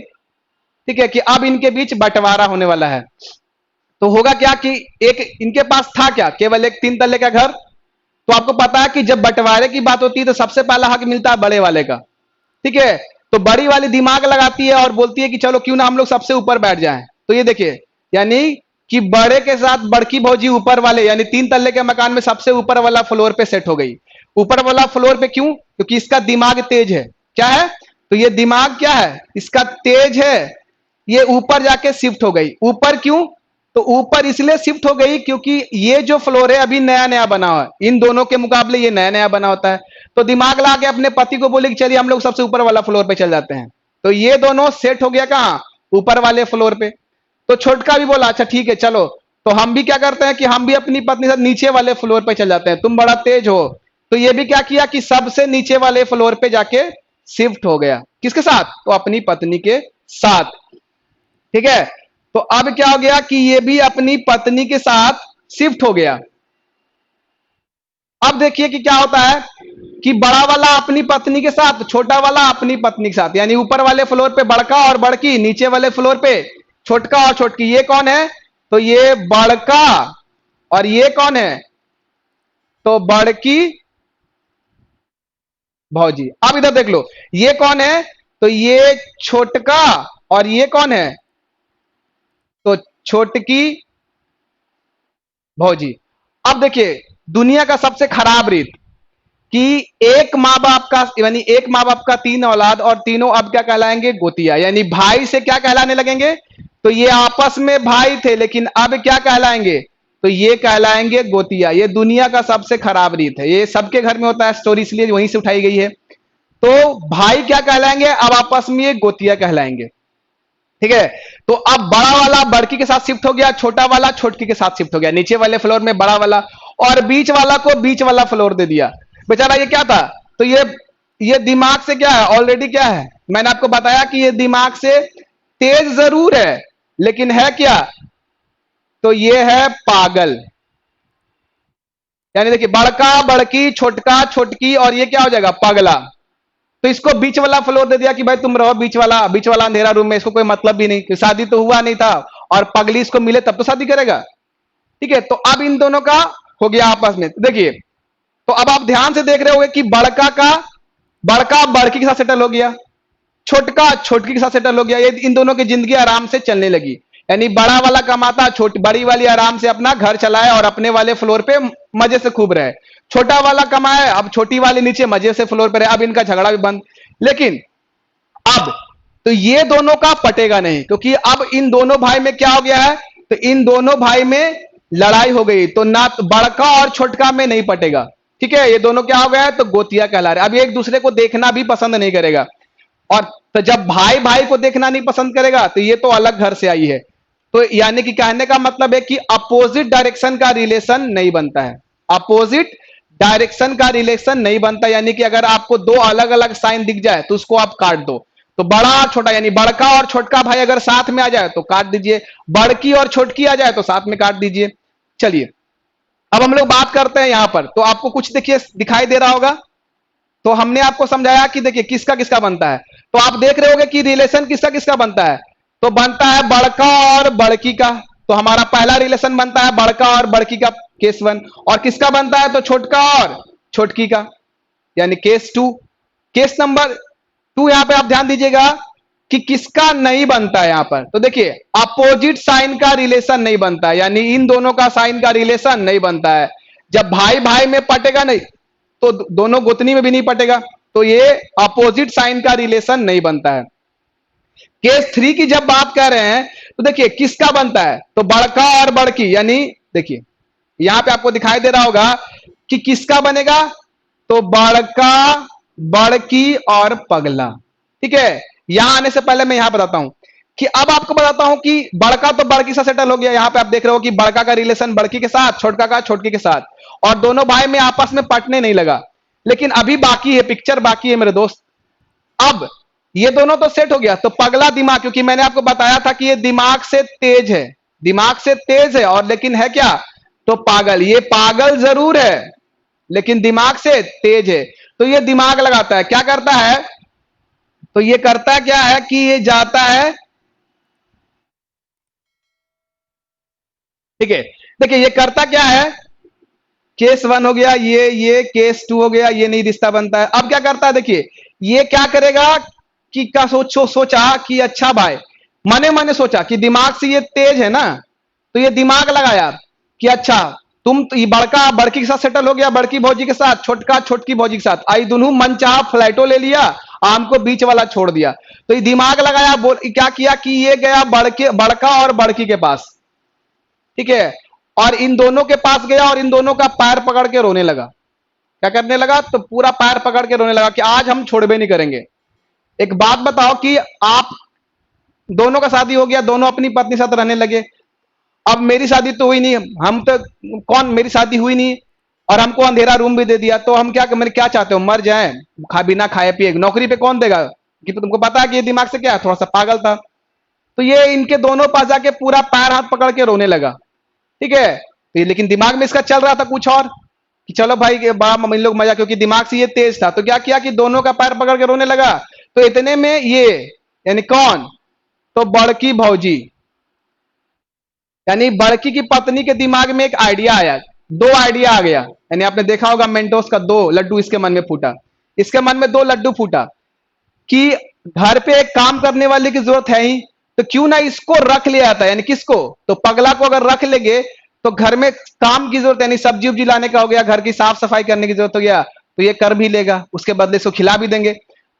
ठीक है, कि अब इनके बीच बंटवारा होने वाला है। तो होगा क्या कि एक इनके पास था क्या, केवल एक 3 तल्ले का घर। तो आपको पता है कि जब बंटवारे की बात होती है तो सबसे पहला हक मिलता है बड़े वाले का, ठीक है। तो बड़ी वाली दिमाग लगाती है और बोलती है कि चलो क्यों ना हम लोग सबसे ऊपर बैठ जाएं। तो ये देखिए, यानी कि बड़े के साथ बड़की भौजी ऊपर वाले, यानी 3 तल्ले के मकान में सबसे ऊपर वाला फ्लोर पे सेट हो गई। ऊपर वाला फ्लोर पे क्यों, क्योंकि इसका दिमाग तेज है। क्या है, तो ये दिमाग क्या है, इसका तेज है। ये ऊपर जाके शिफ्ट हो गई। ऊपर क्यों, तो ऊपर इसलिए शिफ्ट हो गई क्योंकि ये जो फ्लोर है अभी नया नया बना हुआ है, इन दोनों के मुकाबले ये नया नया बना होता है। तो दिमाग ला के अपने पति को बोले कि चलिए हम लोग सबसे ऊपर वाला फ्लोर पे चल जाते हैं। तो ये दोनों सेट हो गया कहां, ऊपर वाले फ्लोर पे। तो छोटका भी बोला अच्छा ठीक है चलो, तो हम भी क्या करते हैं कि हम भी अपनी पत्नी से नीचे वाले फ्लोर पे चल जाते हैं, तुम बड़ा तेज हो। तो ये भी क्या किया कि सबसे नीचे वाले फ्लोर पे जाके शिफ्ट हो गया, किसके साथ, तो अपनी पत्नी के साथ, ठीक है। तो अब क्या हो गया कि ये भी अपनी पत्नी के साथ शिफ्ट हो गया। अब देखिए कि क्या होता है कि बड़ा वाला अपनी पत्नी के साथ, छोटा वाला अपनी पत्नी के साथ, यानी ऊपर वाले फ्लोर पे बड़का और बड़की, नीचे वाले फ्लोर पे छोटका और छोटकी। ये कौन है, तो ये बड़का, और ये कौन है, तो बड़की भौजी। अब इधर देख लो, ये कौन है, तो ये छोटका, और ये कौन है, तो छोटकी भौजी। अब देखिए, दुनिया का सबसे खराब रीत कि एक माँ बाप का, यानी एक माँ बाप का तीन औलाद, और तीनों अब क्या कहलाएंगे, गोतिया, यानी भाई से क्या कहलाने लगेंगे। तो ये आपस में भाई थे, लेकिन अब क्या कहलाएंगे, तो ये कहलाएंगे गोतिया। ये दुनिया का सबसे खराब रीत है, ये सबके घर में होता है, स्टोरी इसलिए वहीं से उठाई गई है। तो भाई क्या कहलाएंगे, अब आपस में ये गोतिया कहलाएंगे। ठीक है। तो अब बड़ा वाला बड़की के साथ शिफ्ट हो गया, छोटा वाला छोटकी के साथ शिफ्ट हो गया, नीचे वाले फ्लोर में बड़ा वाला, और बीच वाला को बीच वाला फ्लोर दे दिया। बेचारा ये क्या था, तो ये दिमाग से क्या है, ऑलरेडी क्या है, मैंने आपको बताया कि ये दिमाग से तेज जरूर है, लेकिन है क्या, तो ये है पागल। यानी देखिए, बड़का बड़की, छोटका छोटकी, और ये क्या हो जाएगा, पगला। तो इसको बीच वाला फ्लोर दे दिया कि भाई तुम रहो बीच वाला अंधेरा रूम में, इसको कोई मतलब भी नहीं कि शादी तो हुआ नहीं था, और पगली इसको मिले तब तो शादी करेगा। ठीक है। तो अब इन दोनों का हो गया आपस में। देखिए, तो अब आप ध्यान से देख रहे होंगे कि बड़का बड़की के साथ सेटल हो गया, छोटका छोटकी के साथ सेटल हो गया, ये इन दोनों की जिंदगी आराम से चलने लगी। यानी बड़ा वाला कमाता, छोटी बड़ी वाली आराम से अपना घर चलाए और अपने वाले फ्लोर पे मजे से खूब रहे। छोटा वाला कमाए, अब छोटी वाली नीचे मजे से फ्लोर पे रहे। अब इनका झगड़ा भी बंद। लेकिन अब तो ये दोनों का पटेगा नहीं, क्योंकि अब इन दोनों भाई में क्या हो गया है, तो इन दोनों भाई में लड़ाई हो गई, तो ना तो बड़का और छोटका में नहीं पटेगा। ठीक है। ये दोनों क्या हो गया है, तो गोतिया कहला रहे। अब ये एक दूसरे को देखना भी पसंद नहीं करेगा, और तो जब भाई भाई को देखना नहीं पसंद करेगा, तो ये तो अलग घर से आई है। तो यानी कि कहने का मतलब है कि अपोजिट डायरेक्शन का रिलेशन नहीं बनता है, अपोजिट डायरेक्शन का रिलेशन नहीं बनता। यानी कि अगर आपको दो अलग अलग साइन दिख जाए तो उसको आप काट दो। तो बड़ा छोटा, यानी बड़का और छोटका भाई अगर साथ में आ जाए तो काट दीजिए, बड़की और छोटकी आ जाए तो साथ में काट दीजिए। चलिए, अब हम लोग बात करते हैं यहां पर। तो आपको कुछ देखिए दिखाई दे रहा होगा। तो हमने आपको समझाया कि देखिए किसका किसका बनता है। तो आप देख रहे होगे कि रिलेशन किसका किसका बनता है, तो बनता है बड़का और बड़की का। तो हमारा पहला रिलेशन बनता है बड़का और बड़की का, केस वन। और किसका बनता है, तो छोटका और छोटकी का, यानी case two. Case number two, यहां पे आप ध्यान दीजिएगा कि किसका नहीं बनता है यहां पर। तो देखिए, अपोजिट साइन का रिलेशन नहीं बनता है, यानी इन दोनों का साइन का रिलेशन नहीं बनता है। जब भाई भाई में पटेगा नहीं, तो दोनों गोतनी में भी नहीं पटेगा, तो ये अपोजिट साइन का रिलेशन नहीं बनता है। केस थ्री की जब बात कर रहे हैं, तो देखिए किसका बनता है, तो बड़का और बड़की, यानी देखिए यहां पे आपको दिखाई दे रहा होगा कि किसका बनेगा, तो बड़का बड़की और पगला। ठीक है। यहां आने से पहले मैं यहां बताता हूं कि अब आपको बताता हूं कि बड़का तो बड़की से सेटल हो गया। यहां पे आप देख रहे हो कि बड़का का रिलेशन बड़की के साथ, छोटका का छोटकी के साथ, और दोनों भाई में आपस में पटने नहीं लगा। लेकिन अभी बाकी है, पिक्चर बाकी है मेरे दोस्त। अब ये दोनों तो सेट हो गया, तो पगला दिमाग, क्योंकि मैंने आपको बताया था कि ये दिमाग से तेज है, दिमाग से तेज है, और लेकिन है क्या, तो पागल। ये पागल जरूर है लेकिन दिमाग से तेज है। तो ये दिमाग लगाता है, क्या करता है, तो ये करता क्या है कि ये जाता है। ठीक है। देखिए ये करता क्या है, केस वन हो गया, ये केस टू हो गया, ये नहीं रिश्ता बनता है। अब क्या करता है, देखिए ये क्या करेगा कि का सोचा कि अच्छा भाई, मने मने सोचा कि दिमाग से ये तेज है ना, तो ये दिमाग लगाया कि अच्छा तुम तो ये बड़का बड़की के साथ सेटल हो गया, बड़की भौजी के साथ, छोटका छोटकी भौजी के साथ, आई दोनों मन चाह फ्लैटो ले लिया, आम को बीच वाला छोड़ दिया। तो ये दिमाग लगाया, क्या किया कि ये गया बड़का और बड़की के पास। ठीक है। और इन दोनों के पास गया और इन दोनों का पैर पकड़ के रोने लगा। क्या करने लगा, तो पूरा पैर पकड़ के रोने लगा कि आज हम छोड़बे नहीं करेंगे। एक बात बताओ कि आप दोनों का शादी हो गया, दोनों अपनी पत्नी साथ रहने लगे। अब मेरी शादी तो हुई नहीं, हम तो कौन, मेरी शादी हुई नहीं और हमको अंधेरा रूम भी दे दिया, तो हम क्या, मेरे क्या चाहते हो, मर जाएं बिना खाए पिए, नौकरी पे कौन देगा। कि तो तुमको पता है कि ये दिमाग से क्या, थोड़ा सा पागल था। तो ये इनके दोनों पास जाके पूरा पैर हाथ पकड़ के रोने लगा। ठीक है। तो लेकिन दिमाग में इसका चल रहा था कुछ और, कि चलो भाई के बड़ा मम्मी लोग मजा, क्योंकि दिमाग से ये तेज था। तो क्या किया कि दोनों का पैर पकड़ के रोने लगा। तो इतने में ये, यानी कौन, तो बड़की भौजी, यानी बड़की की पत्नी के दिमाग में एक आइडिया आया, दो आइडिया आ गया। यानी आपने देखा होगा मेंटोस का दो लड्डू इसके मन में फूटा, इसके मन में दो लड्डू फूटा कि घर पे एक काम करने वाले की जरूरत है ही, तो क्यों ना इसको रख लिया जाता है। यानी किसको, तो पगला को अगर रख लेंगे तो घर में काम की जरूरत है, यानी सब्जी उब्जी लाने का हो गया, घर की साफ सफाई करने की जरूरत हो गया, तो ये कर भी लेगा, उसके बदले इसको खिला भी देंगे।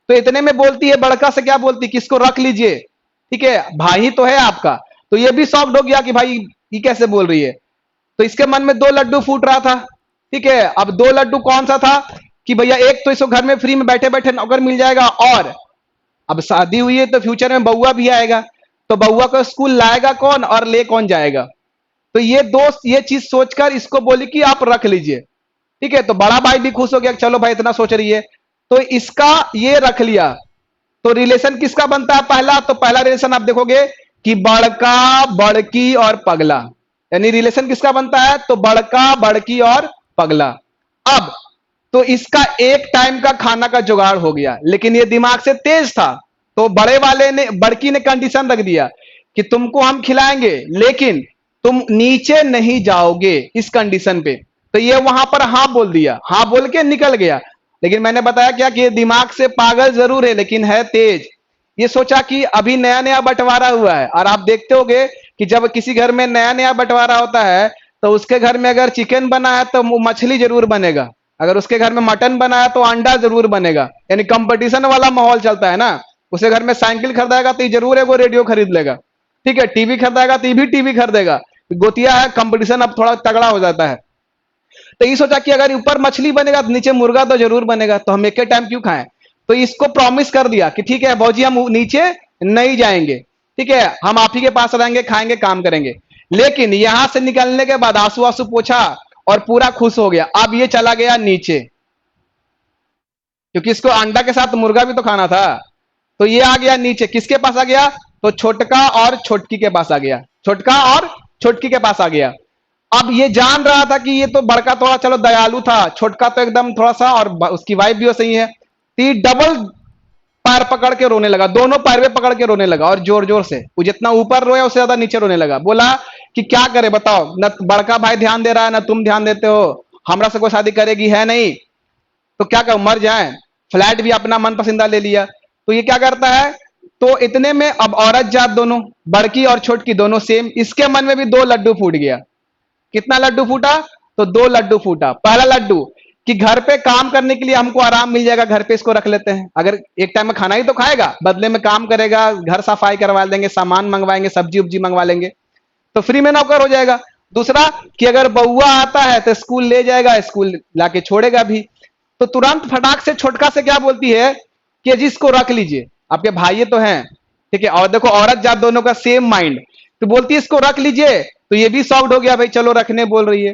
तो इतने में बोलती है, बड़का से क्या बोलती है कि इसको रख लीजिए, ठीक है, भाई ही तो है आपका। तो ये भी शॉक्ड हो गया कि भाई ये कैसे बोल रही है। तो इसके मन में दो लड्डू फूट रहा था, ठीक है। अब दो लड्डू कौन सा था कि भैया एक तो इसको घर में फ्री में बैठे बैठे नौकर मिल जाएगा, और अब शादी हुई है तो फ्यूचर में बउआ भी आएगा, तो बउआ को स्कूल लाएगा कौन और ले कौन जाएगा। तो ये दोस्त ये चीज सोचकर इसको बोली कि आप रख लीजिए, ठीक है। तो बड़ा भाई भी खुश हो गया, चलो भाई इतना सोच रही है, तो इसका ये रख लिया। तो रिलेशन किसका बनता है पहला, तो पहला रिलेशन आप देखोगे कि बड़का बड़की और पगला, यानी रिलेशन किसका बनता है, तो बड़का बड़की और पगला। अब तो इसका एक टाइम का खाना का जुगाड़ हो गया, लेकिन ये दिमाग से तेज था, तो बड़े वाले ने बड़की ने कंडीशन रख दिया कि तुमको हम खिलाएंगे लेकिन तुम नीचे नहीं जाओगे इस कंडीशन पे। तो ये वहां पर हाँ बोल दिया, हाँ बोल के निकल गया। लेकिन मैंने बताया क्या कि ये दिमाग से पागल जरूर है लेकिन है तेज। ये सोचा कि अभी नया नया बंटवारा हुआ है, और आप देखते होंगे कि जब किसी घर में नया नया बंटवारा होता है तो उसके घर में अगर चिकन बना है तो मछली जरूर बनेगा, अगर उसके घर में मटन बना है तो अंडा जरूर बनेगा, यानी कंपटीशन वाला माहौल चलता है ना। उसके घर में साइकिल खरीदाएगा तो जरूर है वो रेडियो खरीद लेगा, ठीक है, टीवी खरीदाएगा तो भी टीवी खरीदेगा। गोतिया है, कंपटीशन अब थोड़ा तगड़ा हो जाता है। तो ये सोचा कि अगर ऊपर मछली बनेगा तो नीचे मुर्गा तो जरूर बनेगा, तो हम एक ही टाइम क्यों खाएं। तो इसको प्रॉमिस कर दिया कि ठीक है भौजी हम नीचे नहीं जाएंगे, ठीक है, हम आप ही के पास रहेंगे, खाएंगे, काम करेंगे। लेकिन यहां से निकलने के बाद आंसू आंसू पोछा और पूरा खुश हो गया। अब ये चला गया नीचे, क्योंकि इसको अंडा के साथ मुर्गा भी तो खाना था। तो ये आ गया नीचे, किसके पास आ गया, तो छोटका और छोटकी के पास आ गया, छोटका और छोटकी के पास आ गया। अब ये जान रहा था कि ये तो बड़का थोड़ा चलो दयालु था, छोटका तो एकदम थोड़ा सा, और उसकी वाइफ भी वो सही है। तो ये डबल पैर पकड़ के रोने लगा, दोनों पैर पे पकड़ के रोने लगा, और जोर जोर से। वो जितना ऊपर रोया उससे ज्यादा नीचे रोने लगा। बोला कि क्या करे बताओ, न बड़का भाई ध्यान दे रहा है, न तुम ध्यान देते हो, हमरा से कोई शादी करेगी है नहीं, तो क्या करो मर जाए। फ्लैट भी अपना मन पसंदा ले लिया। तो ये क्या करता है, तो इतने में अब औरत जात दोनों, बड़की और छोटकी दोनों सेम, इसके मन में भी दो लड्डू फूट गया। कितना लड्डू फूटा, तो दो लड्डू फूटा। पहला लड्डू कि घर पे काम करने के लिए हमको आराम मिल जाएगा, घर पे इसको रख लेते हैं, अगर एक टाइम में खाना ही तो खाएगा, बदले में काम करेगा, घर सफाई करवा देंगे, सामान मंगवाएंगे, सब्जी उब्जी मंगवा लेंगे, तो फ्री में नौकर हो जाएगा। दूसरा कि अगर बउआ आता है तो स्कूल ले जाएगा, स्कूल लाके छोड़ेगा भी। तो तुरंत फटाक से छोटका से क्या बोलती है कि जिसको रख लीजिए, आपके भाई तो हैं, ठीक है। और देखो औरत जात दोनों का सेम माइंड, तो बोलती है इसको रख लीजिए। तो ये भी सॉफ्ट हो गया, भाई चलो रखने बोल रही है,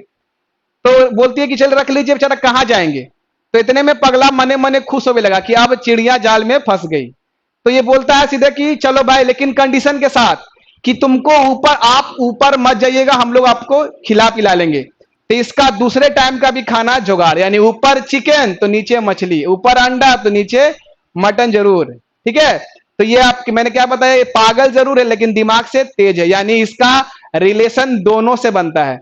तो बोलती है कि चल रख लीजिए, बेचारा कहां जाएंगे। तो इतने में पगला मने मने खुश होने लगा कि अब चिड़िया जाल में फंस गई। तो ये बोलता है सीधे कि चलो भाई, लेकिन कंडीशन के साथ कि तुमको ऊपर, आप ऊपर मत जाइएगा, हम लोग आपको खिला पिला लेंगे। तो इसका दूसरे टाइम का भी खाना जुगाड़, यानी ऊपर चिकन तो नीचे मछली, ऊपर अंडा तो नीचे मटन जरूर, ठीक है। तो ये आपकी मैंने क्या बताया, ये पागल जरूर है लेकिन दिमाग से तेज है, यानी इसका रिलेशन दोनों से बनता है।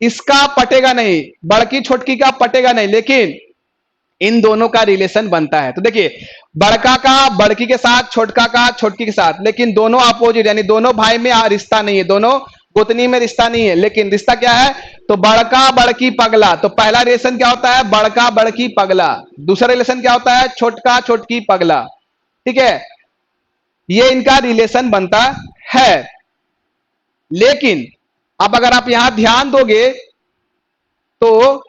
इसका पटेगा नहीं, बड़की छोटकी का पटेगा नहीं, लेकिन इन दोनों का रिलेशन बनता है। तो देखिए बड़का का बड़की के साथ, छोटका का छोटकी के साथ, लेकिन दोनों अपोजिट, यानी दोनों भाई में रिश्ता नहीं है, दोनों गोतनी में रिश्ता नहीं है, लेकिन रिश्ता क्या है, तो बड़का बड़की पगला। तो पहला रिलेशन क्या होता है, बड़का बड़की पगला। दूसरा रिलेशन क्या होता है, छोटका छोटकी पगला, ठीक है। ये इनका रिलेशन बनता है। लेकिन अब अगर आप यहां ध्यान दोगे तो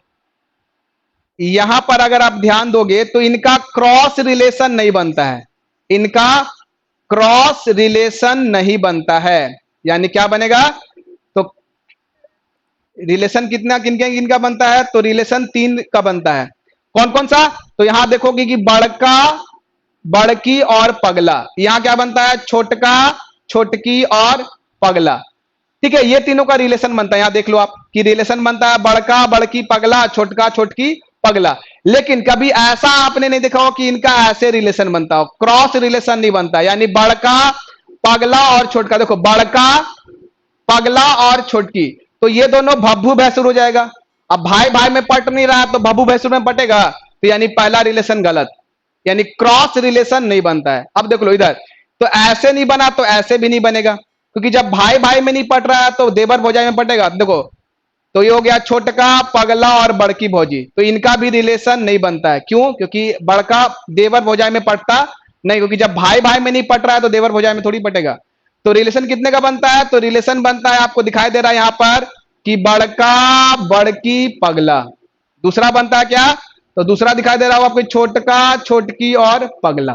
यहां पर अगर आप ध्यान दोगे तो इनका क्रॉस रिलेशन नहीं बनता है, इनका क्रॉस रिलेशन नहीं बनता है। यानी क्या बनेगा, तो रिलेशन कितना किनके किनका बनता है, तो रिलेशन 3 का बनता है। कौन कौन सा, तो यहां देखोगे कि बड़का बड़की और पगला, यहां क्या बनता है, छोटका छोटकी और पगला, ठीक है। ये तीनों का रिलेशन बनता है, यहां देख लो आप कि रिलेशन बनता है बड़का बड़की पगला, छोटका छोटकी पगला। लेकिन कभी ऐसा आपने नहीं देखा हो कि इनका ऐसे रिलेशन बनता हो, क्रॉस रिलेशन नहीं बनता, यानी बड़का पगला और छोटका। देखो बड़का पगला और छोटकी, तो ये दोनों भब्बू भैंसुर हो जाएगा। अब भाई भाई में पट नहीं रहा तो भब्बू भैंसुर में पटेगा, तो यानी पहला रिलेशन गलत, यानी क्रॉस रिलेशन नहीं बनता है। अब देख लो इधर, तो ऐसे नहीं बना तो ऐसे भी नहीं बनेगा, क्योंकि जब भाई भाई में नहीं पट रहा है तो देवर भौजाई में पटेगा। देखो, तो ये हो गया छोटका, पगला और बड़की भौजी, तो इनका भी रिलेशन नहीं बनता है। क्यों? क्योंकि बड़का देवर भौजाई में पटता नहीं, क्योंकि जब भाई भाई में नहीं पट रहा है तो देवर भौजाई में थोड़ी पटेगा। तो रिलेशन कितने का बनता है? तो रिलेशन बनता है, आपको दिखाई दे रहा है यहां पर कि बड़का, बड़की, पगला। दूसरा बनता है क्या? तो दूसरा दिखाई दे रहा हो आपको, छोटका, छोटकी और पगला।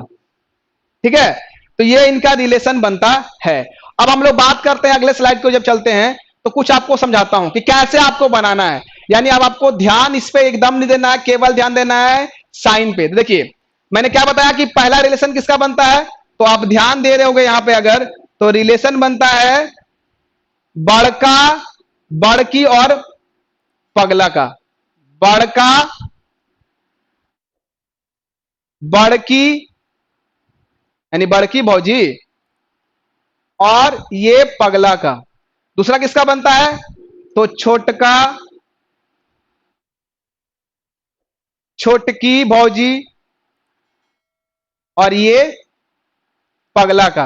ठीक है, तो ये इनका रिलेशन बनता है। अब हम लोग बात करते हैं अगले स्लाइड को जब चलते हैं, तो कुछ आपको समझाता हूं कि कैसे आपको बनाना है। यानी अब आपको ध्यान इस पे एकदम नहीं देना है, केवल ध्यान देना है साइन पे। देखिए, मैंने क्या बताया कि पहला रिलेशन किसका बनता है, तो आप ध्यान दे रहे होंगे यहां पे अगर, तो रिलेशन बनता है बड़का, बड़की और पगला का। बड़का, बड़की यानी बड़की भौजी, और ये पगला का। दूसरा किसका बनता है? तो छोटका, छोटकी भौजी और ये पगला का।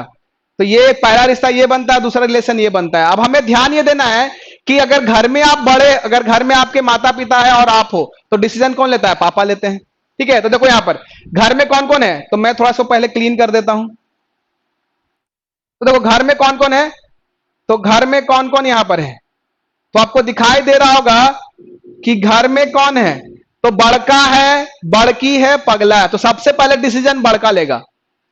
तो ये पहला रिश्ता ये बनता है, दूसरा रिलेशन ये बनता है। अब हमें ध्यान ये देना है कि अगर घर में आप बड़े, अगर घर में आपके माता पिता है और आप हो, तो डिसीजन कौन लेता है? पापा लेते हैं। ठीक है, तो देखो यहां पर घर में कौन कौन है, तो मैं थोड़ा सा पहले क्लीन कर देता हूं। तो देखो घर में कौन कौन है, तो घर में कौन कौन यहां पर है, तो आपको दिखाई दे रहा होगा कि घर में कौन है, तो बड़का है, बड़की है, पगला है। तो सबसे पहले डिसीजन बड़का लेगा।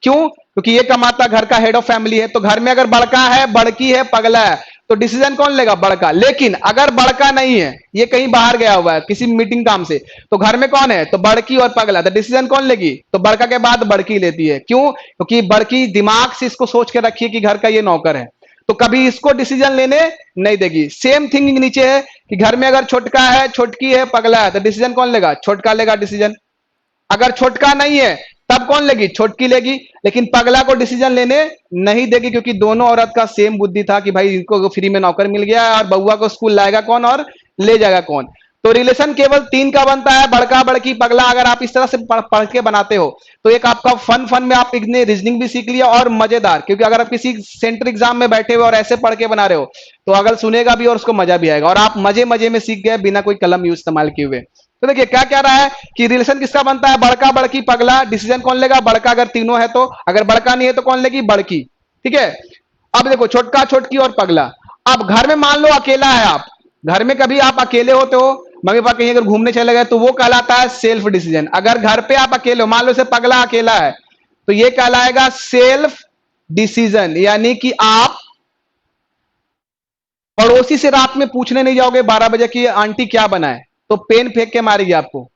क्यों? क्योंकि ये कमाता, घर का हेड ऑफ फैमिली है। तो घर में अगर बड़का है, बड़की है, पगला है, तो डिसीजन कौन लेगा? बड़का। लेकिन अगर बड़का नहीं है, ये कहीं बाहर गया हुआ है किसी मीटिंग काम से, तो घर में कौन है? तो बड़की और पगला। तो डिसीजन कौन लेगी? तो बड़का के बाद बड़की लेती है। क्यों? क्योंकि बड़की दिमाग से इसको सोच के रखी है कि घर का ये नौकर है, तो कभी इसको डिसीजन लेने नहीं देगी। सेम थिंग नीचे है कि घर में अगर छोटका है, छोटकी है, पगला है, तो डिसीजन कौन लेगा? छोटका लेगा डिसीजन। अगर छोटका नहीं है तब कौन लेगी? छोटकी लेगी। लेकिन पगला को डिसीजन लेने नहीं देगी, क्योंकि दोनों औरत का सेम बुद्धि था कि भाई इनको फ्री में नौकर मिल गया और बउआ को स्कूल लाएगा कौन और ले जाएगा कौन। तो रिलेशन केवल 3 का बनता है, बड़का, बड़की, पगला। अगर आप इस तरह से पढ़ के बनाते हो तो एक आपका फन में आप इतने रीजनिंग भी सीख लिया और मजेदार, क्योंकि अगर आप किसी सेंटर एग्जाम में बैठे हुए और ऐसे पढ़ के बना रहे हो तो अगर सुनेगा भी और उसको मजा भी आएगा, और आप मजे मजे में सीख गए बिना कोई कलम यूज इस्तेमाल किए हुए। तो देखिए क्या क्या रहा है कि रिलेशन किसका बनता है? बड़का, बड़की, पगला। डिसीजन कौन लेगा? बड़का। अगर तीनों है तो, अगर बड़का नहीं है तो कौन लेगी? बड़की। ठीक है, अब देखो छोटका, छोटकी और पगला। अब घर में मान लो अकेला है आप, घर में कभी आप अकेले होते हो, मम्मी पापा कहीं अगर घूमने चले गए, तो वो कहलाता है सेल्फ डिसीजन। अगर घर पे आप अकेले हो, मान लो से पगला अकेला है, तो ये कहलाएगा सेल्फ डिसीजन। यानी कि आप पड़ोसी से रात में पूछने नहीं जाओगे 12 बजे की आंटी क्या बनाए, तो पेन फेंक के मारेगी आपको,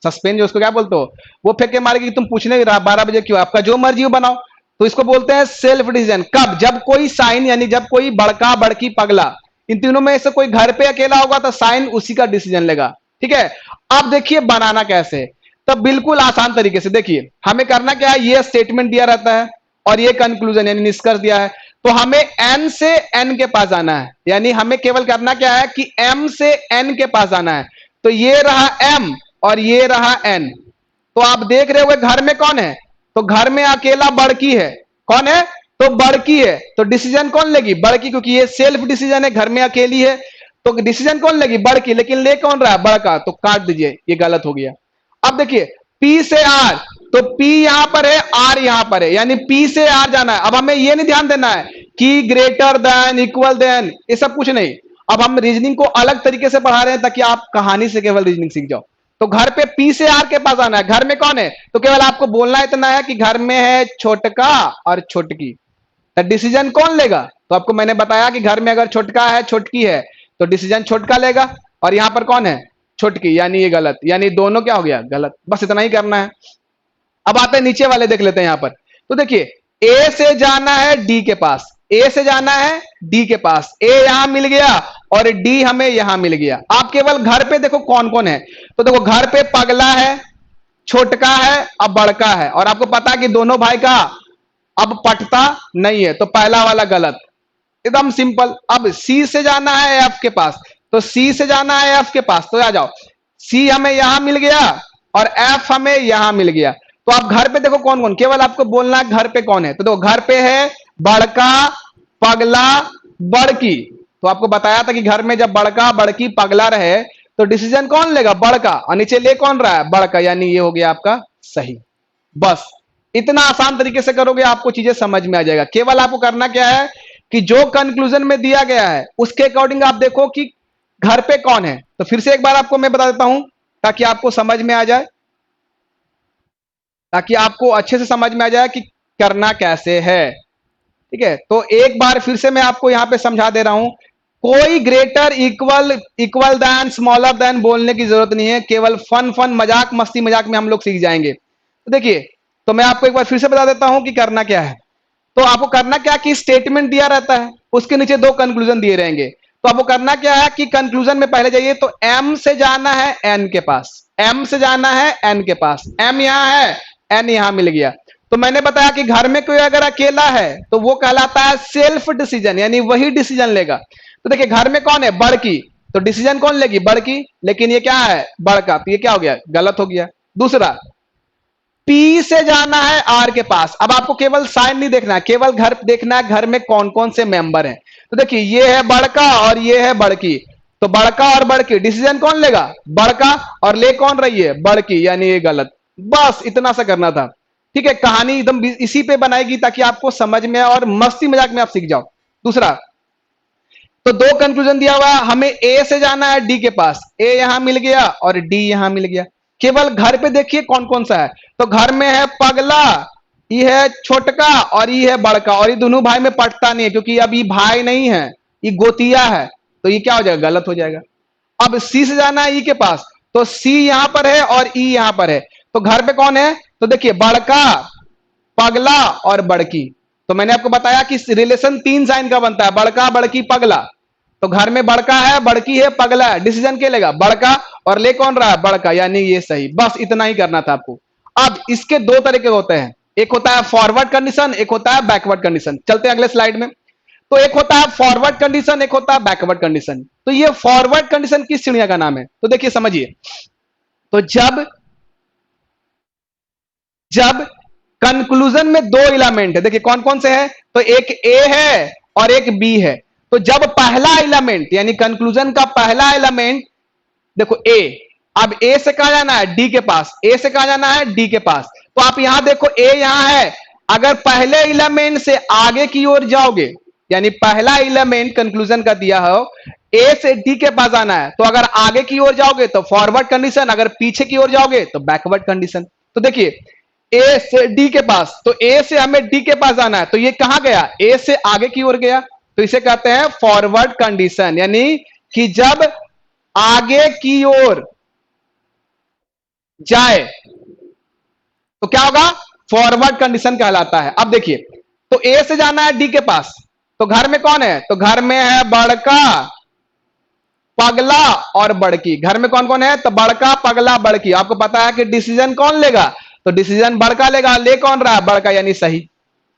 सस्पेन जो उसको क्या बोलते हो, वो फेंक के मारेगी कि तुम पूछने 12 बजे क्यों, आपका जो मर्जी हो बनाओ। तो इसको बोलते हैं सेल्फ डिसीजन। कब? जब कोई साइन, यानी जब कोई बड़का, बड़की, पगला, इन तीनों में से कोई घर पे अकेला होगा तो साइन उसी का डिसीजन लेगा। ठीक है, अब देखिए बनाना कैसे है। तब बिल्कुल आसान तरीके से देखिए, हमें करना क्या है, ये स्टेटमेंट दिया रहता है और ये कंक्लूजन यानी निष्कर्ष दिया है। तो हमें n से n के पास आना है, यानी हमें केवल करना क्या है कि m से n के पास आना है। तो ये रहा m और ये रहा n। तो आप देख रहे होंगे घर में कौन है, तो घर में अकेला बड़की है। कौन है? तो बड़की है। तो डिसीजन कौन लेगी? बड़की, क्योंकि ये सेल्फ डिसीजन है, घर में अकेली है, तो डिसीजन कौन लेगी? बड़की। लेकिन ले कौन रहा है? बड़का। तो काट दीजिए, ये गलत हो गया। अब देखिए P से R, तो P यहां पर है, R यहां पर है, यानी P से R जाना है। अब हमें यह नहीं ध्यान देना है कि ग्रेटर देन, इक्वल देन, ये सब कुछ नहीं। अब हम रीजनिंग को अलग तरीके से पढ़ा रहे हैं ताकि आप कहानी से केवल रीजनिंग सीख जाओ। तो घर पे P से R के पास आना है। घर में कौन है? तो केवल आपको बोलना इतना है कि घर में है छोटका और छोटकी। तो डिसीजन कौन लेगा? तो आपको मैंने बताया कि घर में अगर छोटका है, छोटकी है, तो डिसीजन छोटका लेगा। और यहां पर कौन है? छोटकी, यानी ये गलत, यानी दोनों क्या हो गया? गलत। बस इतना ही करना है। अब आते हैं नीचे वाले, देख लेते हैं यहां पर। तो देखिए ए से जाना है डी के पास, ए से जाना है डी के पास, ए यहां मिल गया और डी हमें यहां मिल गया। आप केवल घर पे देखो कौन कौन है, तो देखो घर पे पगला है, छोटका है, अब बड़का है, और आपको पता है कि दोनों भाई का अब पटता नहीं है, तो पहला वाला गलत, एकदम सिंपल। अब सी से जाना है एफ के पास, तो सी से जाना है एफ के पास, तो आ जाओ, सी हमें यहां मिल गया और एफ हमें यहां मिल गया। तो आप घर पे देखो कौन कौन, केवल आपको बोलना है घर पे कौन है। तो देखो घर पे है बड़का, पगला बड़की। तो आपको बताया था कि घर में जब बड़का बड़की पगला रहे तो डिसीजन कौन लेगा? बड़का। और नीचे ले कौन रहा है? बड़का, यानी ये हो गया आपका सही। बस इतना आसान तरीके से करोगे आपको चीजें समझ में आ जाएगा। केवल आपको करना क्या है कि जो कंक्लूजन में दिया गया है उसके अकॉर्डिंग आप देखो कि घर पे कौन है। तो फिर से एक बार आपको मैं बता देता हूं ताकि आपको समझ में आ जाए, ताकि आपको अच्छे से समझ में आ जाए कि करना कैसे है। ठीक है, तो एक बार फिर से मैं आपको यहां पे समझा दे रहा हूं। कोई greater equal equal than smaller than बोलने की जरूरत नहीं है, केवल फन फन मजाक मस्ती मजाक में हम लोग सीख जाएंगे। तो देखिए, तो मैं आपको एक बार फिर से बता देता हूं कि करना क्या है। तो आपको करना क्या कि स्टेटमेंट दिया रहता है, उसके नीचे दो कंक्लूजन दिए रहेंगे। तो आपको करना क्या है कि कंक्लूजन में पहले जाइए, तो एम से जाना है एन के पास, एम से जाना है एन के पास। एम यहां है, एन यहां मिल गया। तो मैंने बताया कि घर में कोई अगर अकेला है तो वो कहलाता है सेल्फ डिसीजन, यानी वही डिसीजन लेगा। तो देखिए, घर में कौन है? बड़की। तो डिसीजन कौन लेगी? बड़की। लेकिन ये क्या है? बड़का। तो ये क्या हो गया? गलत हो गया। दूसरा, पी से जाना है आर के पास। अब आपको केवल साइन नहीं देखना है, केवल घर देखना है घर में कौन कौन से मेंबर हैं। तो देखिए, ये है बड़का और ये है बड़की। तो बड़का और बड़की, डिसीजन कौन लेगा? बड़का। और ले कौन रही है? बड़की, यानी ये गलत। बस इतना सा करना था। ठीक है, कहानी एकदम इसी पे बनाएगी ताकि आपको समझ में और मस्ती मजाक में आप सीख जाओ। दूसरा, तो दो कंक्लूजन दिया हुआ है, हमें ए से जाना है डी के पास। ए यहां मिल गया और डी यहां मिल गया। केवल घर पे देखिए कौन कौन सा है। तो घर में है पगला, ये है छोटका और ये है बड़का। और ये दोनों भाई में पटता नहीं है क्योंकि अब ये भाई नहीं है, ये गोतिया है। तो ये क्या हो जाएगा? गलत हो जाएगा। अब सी से जाना है ई के पास। तो सी यहां पर है और ई यहां पर है। तो घर पे कौन है? तो देखिए, बड़का, पगला और बड़की। तो मैंने आपको बताया कि रिलेशन तीन साइन का बनता है, बड़का बड़की पगला। तो घर में बड़का है, बड़की है, पगला है, डिसीजन के लेगा? बड़का। और ले कौन रहा है? बड़का, यानी ये सही। बस इतना ही करना था आपको। अब इसके दो तरीके होते हैं, एक होता है फॉरवर्ड कंडीशन, एक होता है बैकवर्ड कंडीशन। चलते हैं अगले स्लाइड में। तो एक होता है फॉरवर्ड कंडीशन, एक होता है बैकवर्ड कंडीशन। तो ये फॉरवर्ड कंडीशन किस चिड़िया का नाम है? तो देखिए समझिए, तो जब जब कंक्लूजन में दो एलिमेंट है, देखिए कौन कौन से हैं? तो एक ए है और एक बी है। तो जब पहला एलिमेंट यानी कंक्लूजन का पहला एलिमेंट, देखो ए, अब ए से कहा जाना है डी के पास, ए से कहा जाना है डी के पास। तो आप यहां देखो, ए यहां है। अगर पहले एलिमेंट से आगे की ओर जाओगे, यानी पहला एलिमेंट कंक्लूजन का दिया हो, ए से डी के पास आना है, तो अगर आगे की ओर जाओगे तो फॉरवर्ड कंडीशन, अगर पीछे की ओर जाओगे तो बैकवर्ड कंडीशन। तो देखिए, ए से डी के पास, तो ए से हमें डी के पास आना है, तो ये कहां गया? ए से आगे की ओर गया। तो इसे कहते हैं फॉरवर्ड कंडीशन, यानी कि जब आगे की ओर जाए तो क्या होगा? फॉरवर्ड कंडीशन कहलाता है। अब देखिए, तो ए से जाना है डी के पास। तो घर में कौन है? तो घर में है बड़का, पगला और बड़की। घर में कौन कौन है? तो बड़का, पगला, बड़की। आपको पता है कि डिसीजन कौन लेगा? तो डिसीजन बड़का लेगा। ले कौन रहा है? बड़का, यानी सही।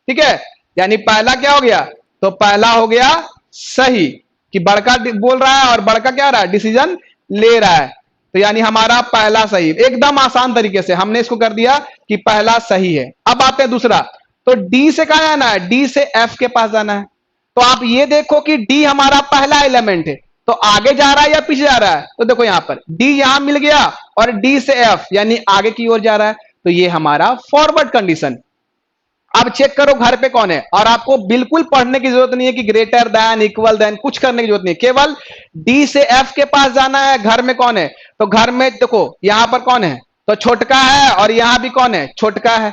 ठीक है, यानी पहला क्या हो गया? तो पहला हो गया सही, कि बड़का बोल रहा है और बड़का क्या रहा है? डिसीजन ले रहा है। तो यानी हमारा पहला सही। एकदम आसान तरीके से हमने इसको कर दिया कि पहला सही है। अब आते हैं दूसरा। तो डी से कहां जाना है? डी से एफ के पास जाना है। तो आप ये देखो कि डी हमारा पहला एलिमेंट है, तो आगे जा रहा है या पीछे जा रहा है? तो देखो यहां पर डी यहां मिल गया और डी से एफ यानी आगे की ओर जा रहा है। तो ये हमारा फॉरवर्ड कंडीशन। अब चेक करो घर पे कौन है, और आपको बिल्कुल पढ़ने की जरूरत नहीं है कि ग्रेटर देन, इक्वल देन, कुछ करने की जरूरत नहीं है। केवल डी से एफ के पास जाना है। घर में कौन है? तो घर में देखो यहां पर कौन है? तो छोटका है और यहां भी कौन है? छोटका है।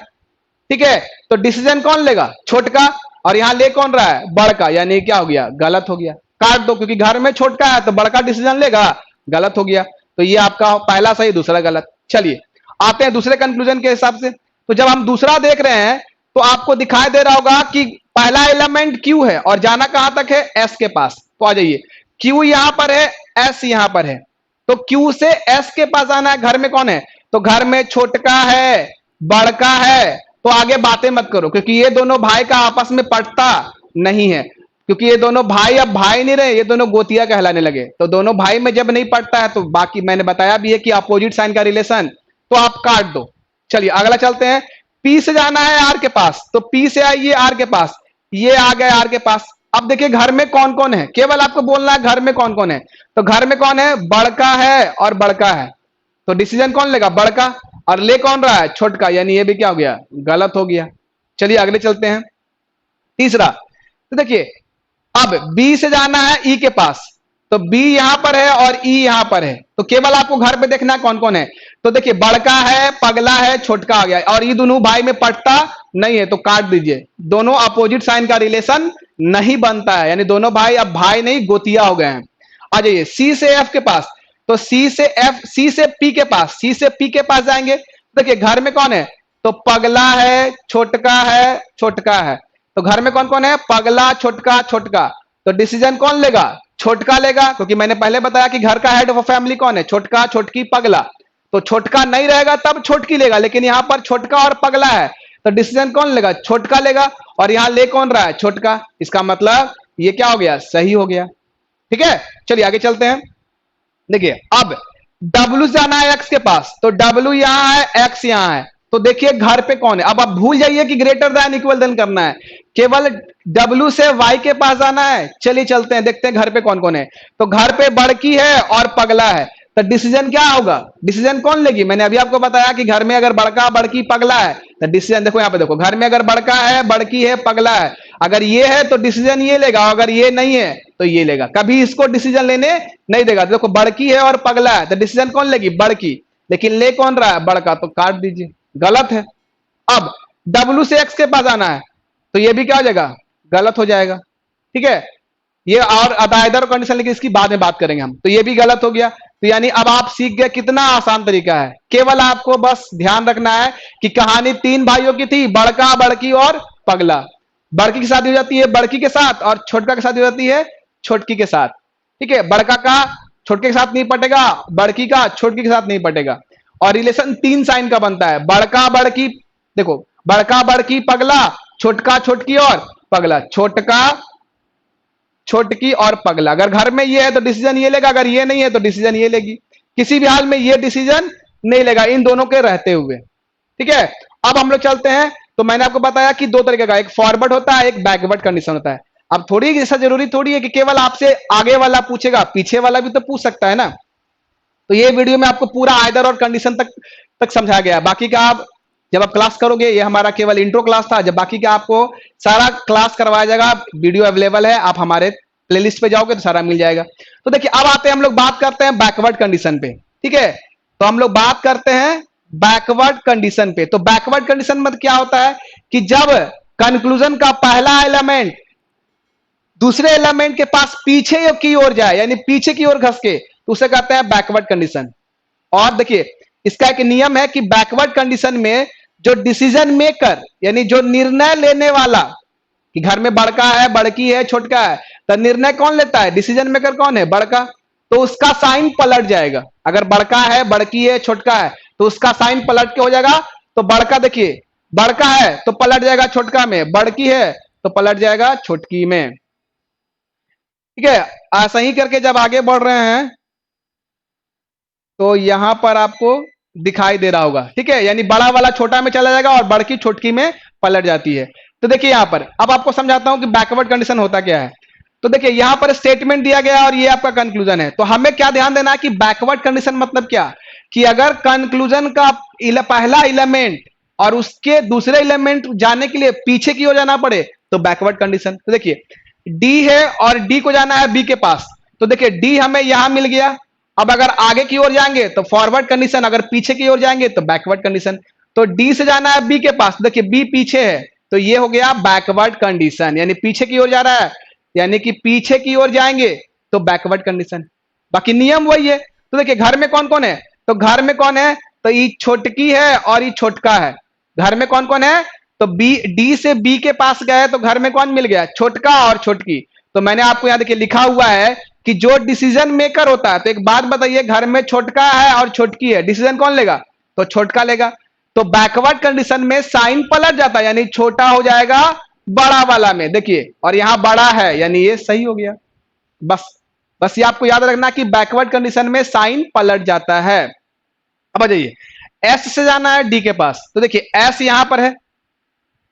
ठीक है, तो डिसीजन कौन लेगा? छोटका। और यहां ले कौन रहा है? बड़का, यानी क्या हो गया? गलत हो गया। काट दो, क्योंकि घर में छोटका है तो बड़का डिसीजन लेगा, गलत हो गया। तो ये आपका पहला सही, दूसरा गलत। चलिए आते हैं दूसरे कंक्लूजन के हिसाब से। तो जब हम दूसरा देख रहे हैं तो आपको दिखाई दे रहा होगा कि पहला एलिमेंट क्यू है और जाना कहां तक है? एस के पास। तो आ जाइए, क्यू यहां पर है, एस यहां पर है। तो क्यू से एस के पास आना है। घर में कौन है? तो घर में छोटका है, बड़का है। तो आगे बातें मत करो, क्योंकि ये दोनों भाई का आपस में पटता नहीं है, क्योंकि ये दोनों भाई अब भाई नहीं रहे, ये दोनों गोतिया कहलाने लगे। तो दोनों भाई में जब नहीं पटता है तो बाकी मैंने बताया भी है कि अपोजिट साइन का रिलेशन, तो आप काट दो। चलिए अगला चलते हैं। पी से जाना है आर के पास, तो पी से आइए आर के पास। ये आ गए आर के पास। अब देखिए घर में कौन कौन है, केवल आपको बोलना है घर में कौन कौन है। तो घर में कौन है, बड़का है और बड़का है, तो डिसीजन कौन लेगा, बड़का। और ले कौन रहा है, छोटका, यानी ये भी क्या हो गया, गलत हो गया। चलिए आगे चलते हैं। तीसरा, तो देखिए अब बी से जाना है ई के पास, तो बी यहां पर है और ई यहां पर है, तो केवल आपको घर पे देखना है कौन कौन है। तो देखिए बड़का है, पगला है, छोटका आ गया, और ये दोनों भाई में पटता नहीं है, तो काट दीजिए। दोनों अपोजिट साइन का रिलेशन नहीं बनता है, यानी दोनों भाई अब भाई नहीं गोतिया हो गए हैं। आ जाइए सी से एफ के पास, तो सी से एफ, सी से पी के पास, सी से पी के पास जाएंगे। देखिए घर में कौन है, तो पगला है, छोटका है, छोटका है। तो घर में कौन कौन है, पगला, छोटका, छोटका। तो डिसीजन कौन लेगा, छोटका लेगा, क्योंकि मैंने पहले बताया कि घर का हेड ऑफ फैमिली कौन है, छोटका, छोटकी, पगला। तो छोटका नहीं रहेगा तब छोटकी लेगा, लेकिन यहां पर छोटका और पगला है, तो डिसीजन कौन लेगा, छोटका लेगा। और यहां ले कौन रहा है, छोटका। इसका मतलब ये क्या हो गया, सही हो गया। ठीक है, चलिए आगे चलते हैं। देखिए अब W से आना है एक्स के पास, तो W यहां है, एक्स यहां है, तो देखिए घर पे कौन है। अब आप भूल जाइए कि ग्रेटर देन इक्वल देन करना है, केवल W से Y के पास आना है। चलिए चलते हैं, देखते हैं घर पे कौन कौन है। तो घर पे बड़की है और पगला है, तो डिसीजन क्या होगा, डिसीजन कौन लेगी। मैंने अभी आपको बताया कि घर में अगर बड़का, बड़की, पगला है, तो डिसीजन देखो यहां पे, देखो घर में अगर बड़का है, बड़की है, पगला है, अगर ये है तो डिसीजन ये लेगा, अगर ये नहीं है तो ये लेगा, कभी इसको डिसीजन लेने नहीं देगा। देखो बड़की है और पगला है, तो डिसीजन कौन लेगी, बड़की, लेकिन ले कौन रहा है, बड़का, तो काट दीजिए, गलत है। अब W से X के पास आना है, तो ये भी क्या हो जाएगा, गलत हो जाएगा। ठीक है, ये और अदायदर कंडीशन, लेकिन इसकी बाद में बात करेंगे हम। तो ये भी गलत हो गया। तो यानी अब आप सीख गए कितना आसान तरीका है। केवल आपको बस ध्यान रखना है कि कहानी तीन भाइयों की थी, बड़का, बड़की और पगला। बड़की की शादी हो जाती है बड़की के साथ, और छोटका की शादी हो जाती है छोटकी के साथ। ठीक है, बड़का का छोटके के साथ नहीं पटेगा, बड़की का छोटकी के साथ नहीं पटेगा। और रिलेशन तीन साइन का बनता है, बड़का, बड़की, देखो बड़का, बड़की, पगला, छोटका, छोटकी और पगला, छोटका, छोटकी और पगला। अगर घर में ये है तो डिसीजन ये लेगा, अगर ये नहीं है तो डिसीजन ये लेगी। किसी भी हाल में ये डिसीजन नहीं लेगा इन दोनों के रहते हुए। ठीक है, अब हम लोग चलते हैं। तो मैंने आपको बताया कि दो तरीके का, एक फॉरवर्ड होता है, एक बैकवर्ड कंडीशन होता है। अब थोड़ी ऐसा जरूरी थोड़ी है कि केवल आपसे आगे वाला पूछेगा, पीछे वाला भी तो पूछ सकता है ना। तो ये वीडियो में आपको पूरा आइदर और कंडीशन तक समझाया गया। बाकी का आप जब आप क्लास करोगे, ये हमारा केवल इंट्रो क्लास था, जब बाकी का आपको सारा क्लास करवाया जाएगा, वीडियो अवेलेबल है, आप हमारे प्लेलिस्ट पे जाओगे तो सारा मिल जाएगा। तो देखिए अब आते हैं, हम लोग बात करते हैं बैकवर्ड कंडीशन पे। ठीक है, तो हम लोग बात करते हैं बैकवर्ड कंडीशन पे। तो बैकवर्ड कंडीशन मतलब क्या होता है कि जब कंक्लूजन का पहला एलिमेंट दूसरे एलिमेंट के पास पीछे की ओर जाए, यानी पीछे की ओर घस के, तो उसे कहते हैं बैकवर्ड कंडीशन। और देखिए इसका एक नियम है कि बैकवर्ड कंडीशन में जो डिसीजन मेकर, यानी जो निर्णय लेने वाला, कि घर में बड़का है, बड़की है, छोटका है, तो निर्णय कौन लेता है, डिसीजन मेकर कौन है, बड़का, तो उसका साइन पलट जाएगा। अगर बड़का है, बड़की है, छोटका है, तो उसका साइन पलट के हो जाएगा। तो बड़का, देखिए बड़का है तो पलट जाएगा छोटका में, बड़की है तो पलट जाएगा छोटकी में। ठीक है, ऐसा ही करके जब आगे बढ़ रहे हैं तो यहां पर आपको दिखाई दे रहा होगा। ठीक है, यानी बड़ा वाला छोटा में चला जाएगा और बड़की छोटकी में पलट जाती है। तो देखिए यहां पर अब आपको समझाता हूं कि बैकवर्ड कंडीशन होता क्या है। तो देखिए यहां पर स्टेटमेंट दिया गया है और ये आपका कंक्लूजन है। तो हमें क्या ध्यान देना है कि बैकवर्ड कंडीशन मतलब क्या, कि अगर कंक्लूजन का पहला एलिमेंट और उसके दूसरे एलिमेंट जाने के लिए पीछे की ओर जाना पड़े तो बैकवर्ड कंडीशन। तो देखिए डी है और डी को जाना है बी के पास, तो देखिए डी हमें यहां मिल गया। अब अगर आगे की ओर जाएंगे तो फॉरवर्ड कंडीशन, अगर पीछे की ओर जाएंगे तो बैकवर्ड कंडीशन। तो डी से जाना है बी के पास, देखिए बी पीछे है, तो ये हो गया बैकवर्ड कंडीशन, यानी पीछे की ओर जा रहा है, यानी कि पीछे की ओर जाएंगे तो बैकवर्ड कंडीशन। बाकी नियम वही है। तो देखिए घर में कौन कौन है, तो घर में कौन है, तो ये छोटकी है और ये छोटका है। घर में कौन कौन है, तो बी, डी से बी के पास गए तो घर में कौन मिल गया, छोटका और छोटकी। तो मैंने आपको यहां देखिए लिखा हुआ है कि जो डिसीजन मेकर होता है, तो एक बात बताइए, घर में छोटका है और छोटकी है, डिसीजन कौन लेगा, तो छोटका लेगा। तो बैकवर्ड कंडीशन में साइन पलट जाता है, यानी छोटा हो जाएगा बड़ा वाला में, देखिए, और यहां बड़ा है, यानी ये सही हो गया। बस बस ये आपको याद रखना कि बैकवर्ड कंडीशन में साइन पलट जाता है। अब आ जाइए, एस से जाना है डी के पास, तो देखिए एस यहां पर है,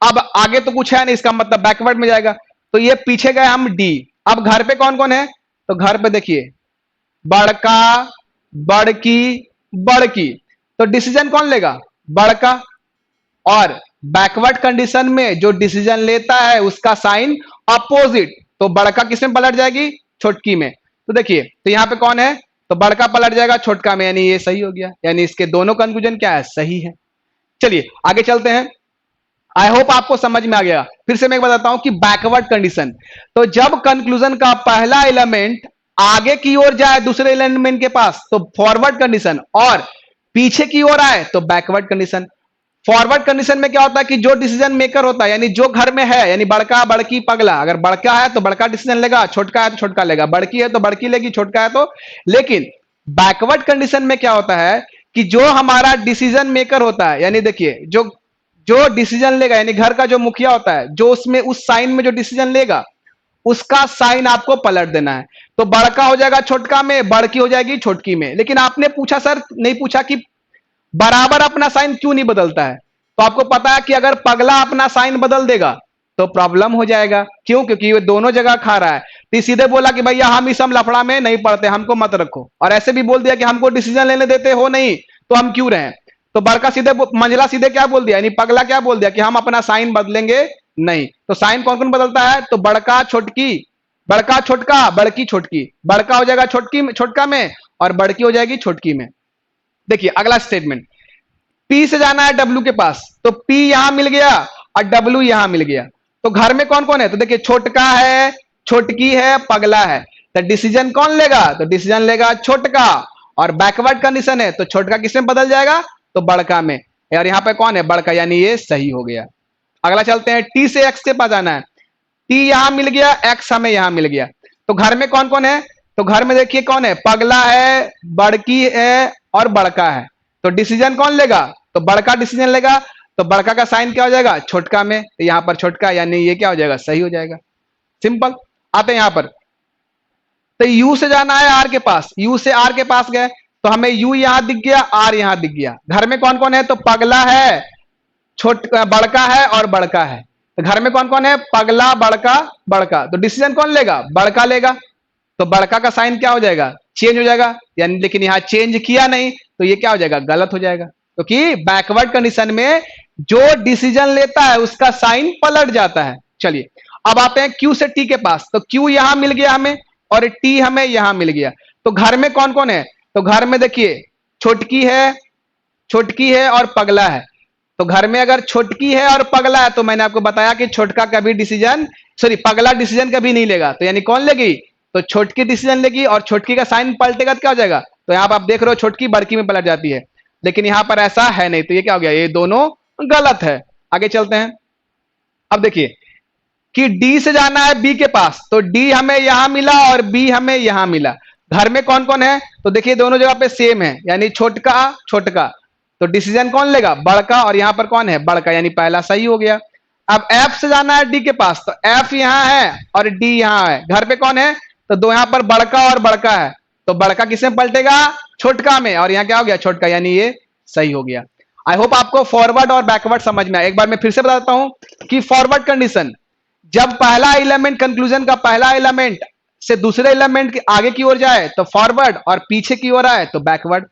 अब आगे तो कुछ है नहीं, इसका मतलब बैकवर्ड में जाएगा। तो ये पीछे गए हम डी। अब घर पे कौन कौन है, तो घर पे देखिए बड़का, बड़की, बड़की, तो डिसीजन कौन लेगा, बड़का। और बैकवर्ड कंडीशन में जो डिसीजन लेता है उसका साइन अपोजिट, तो बड़का किस में पलट जाएगी, छोटकी में। तो देखिए तो यहां पे कौन है, तो बड़का पलट जाएगा छोटका में, यानी ये सही हो गया, यानी इसके दोनों कंक्लूजन क्या है, सही है। चलिए आगे चलते हैं। आई होप आपको समझ में आ गया। फिर से मैं बताता हूं कि बैकवर्ड कंडीशन, तो जब कंक्लूजन का पहला एलिमेंट आगे की ओर जाए दूसरे एलिमेंट के पास तो फॉरवर्ड कंडीशन, और पीछे की ओर आए तो बैकवर्ड कंडीशन। फॉरवर्ड कंडीशन में क्या होता है कि जो डिसीजन मेकर होता है, यानी जो घर में है, यानी बड़का, बड़की, पगला, अगर बड़का है तो बड़का डिसीजन लेगा, छोटका है तो छोटका लेगा, बड़की है तो बड़की लेगी, छोटका है तो। लेकिन बैकवर्ड कंडीशन में क्या होता है कि जो हमारा डिसीजन मेकर होता है, यानी देखिए जो जो डिसीजन लेगा, यानी घर का जो मुखिया होता है, जो उसमें उस साइन में जो डिसीजन लेगा उसका साइन आपको पलट देना है। तो बड़का हो जाएगा छोटका में, बड़की हो जाएगी छोटकी में। लेकिन आपने पूछा सर, नहीं पूछा कि बराबर अपना साइन क्यों नहीं बदलता है। तो आपको पता है कि अगर पगला अपना साइन बदल देगा तो प्रॉब्लम हो जाएगा। क्यों, क्योंकि वो दोनों जगह खा रहा है। तो सीधे बोला कि भैया हम इस हम लफड़ा में नहीं पड़ते, हमको मत रखो। और ऐसे भी बोल दिया कि हमको डिसीजन लेने देते हो नहीं तो हम क्यों रहे। तो बड़का सीधे, मंझला सीधे क्या बोल दिया, यानी पगला क्या बोल दिया कि हम अपना साइन बदलेंगे नहीं। तो साइन कौन कौन बदलता है, तो बड़का छोटकी, बड़का छोटका, बड़की छोटकी। बड़का हो जाएगा छोटकी छोटका में और बड़की हो जाएगी छोटकी में। देखिए अगला स्टेटमेंट, पी से जाना है डब्ल्यू के पास, तो पी यहां मिल गया और डब्ल्यू यहां मिल गया। तो घर में कौन कौन है, तो देखिए छोटका है, छोटकी है, पगला है। तो डिसीजन कौन लेगा, तो डिसीजन लेगा छोटका। और बैकवर्ड कंडीशन है तो छोटका किसमें बदल जाएगा, तो बड़का में। और यहां पे कौन है, बड़का, यानी ये सही हो गया। अगला चलते हैं, टी से एक्स के पास जाना है। टी यहां मिल गया, एक्स हमें यहां मिल गया। तो घर में कौन कौन है, तो घर में देखिए कौन है, पगला है, बड़की है और बड़का है। तो डिसीजन कौन लेगा, तो बड़का डिसीजन लेगा। तो बड़का का साइन क्या हो जाएगा, छोटका में, तो यहां पर छोटका, यानी ये क्या हो जाएगा, सही हो जाएगा। सिंपल। आते हैं यहां पर, तो यू से जाना है आर के पास। यू से आर के पास गए तो हमें यू यहां दिख गया, आर यहां दिख गया। घर में कौन कौन है, तो पगला है, बड़का है और बड़का है। तो घर में कौन कौन है, पगला, बड़का, बड़का। तो डिसीजन कौन लेगा, बड़का लेगा। तो बड़का का साइन क्या हो जाएगा, चेंज हो जाएगा, यानी लेकिन यहां चेंज किया नहीं तो ये क्या हो जाएगा, गलत हो जाएगा। क्योंकि बैकवर्ड कंडीशन में जो डिसीजन लेता है उसका साइन पलट जाता है। चलिए अब आते हैं क्यू से टी के पास। तो क्यू यहां मिल गया हमें और टी हमें यहां मिल गया। तो घर में कौन कौन है, तो घर में देखिए छोटकी है, छोटकी है और पगला है। तो घर में अगर छोटकी है और पगला है तो मैंने आपको बताया कि छोटका कभी डिसीजन, सॉरी पगला डिसीजन कभी नहीं लेगा। तो यानी कौन लेगी, तो छोटकी डिसीजन लेगी और छोटकी का साइन पलटेगा तो क्या हो जाएगा। तो यहां पर आप देख रहे हो छोटकी बड़की में पलट जाती है, लेकिन यहां पर ऐसा है नहीं। तो ये क्या हो गया, ये दोनों गलत है। आगे चलते हैं। अब देखिए कि डी से जाना है बी के पास। तो डी हमें यहां मिला और बी हमें यहां मिला। घर में कौन कौन है, तो देखिए दोनों जगह पे सेम है, यानी छोटका छोटका। तो डिसीजन कौन लेगा, बड़का, और यहां पर कौन है, बड़का, यानी पहला सही हो गया। अब एफ से जाना है डी के पास। तो एफ यहां है और डी यहां है। घर पे कौन है, तो दो यहां पर बड़का और बड़का है। तो बड़का किसमें पलटेगा, छोटका में, और यहां क्या हो गया, छोटका, यानी ये सही हो गया। आई होप आपको फॉरवर्ड और बैकवर्ड समझ में आया। एक बार मैं फिर से बताता हूं कि फॉरवर्ड कंडीशन, जब पहला एलिमेंट कंक्लूजन का पहला एलिमेंट से दूसरे एलिमेंट के आगे की ओर जाए तो फॉरवर्ड, और पीछे की ओर आए तो बैकवर्ड।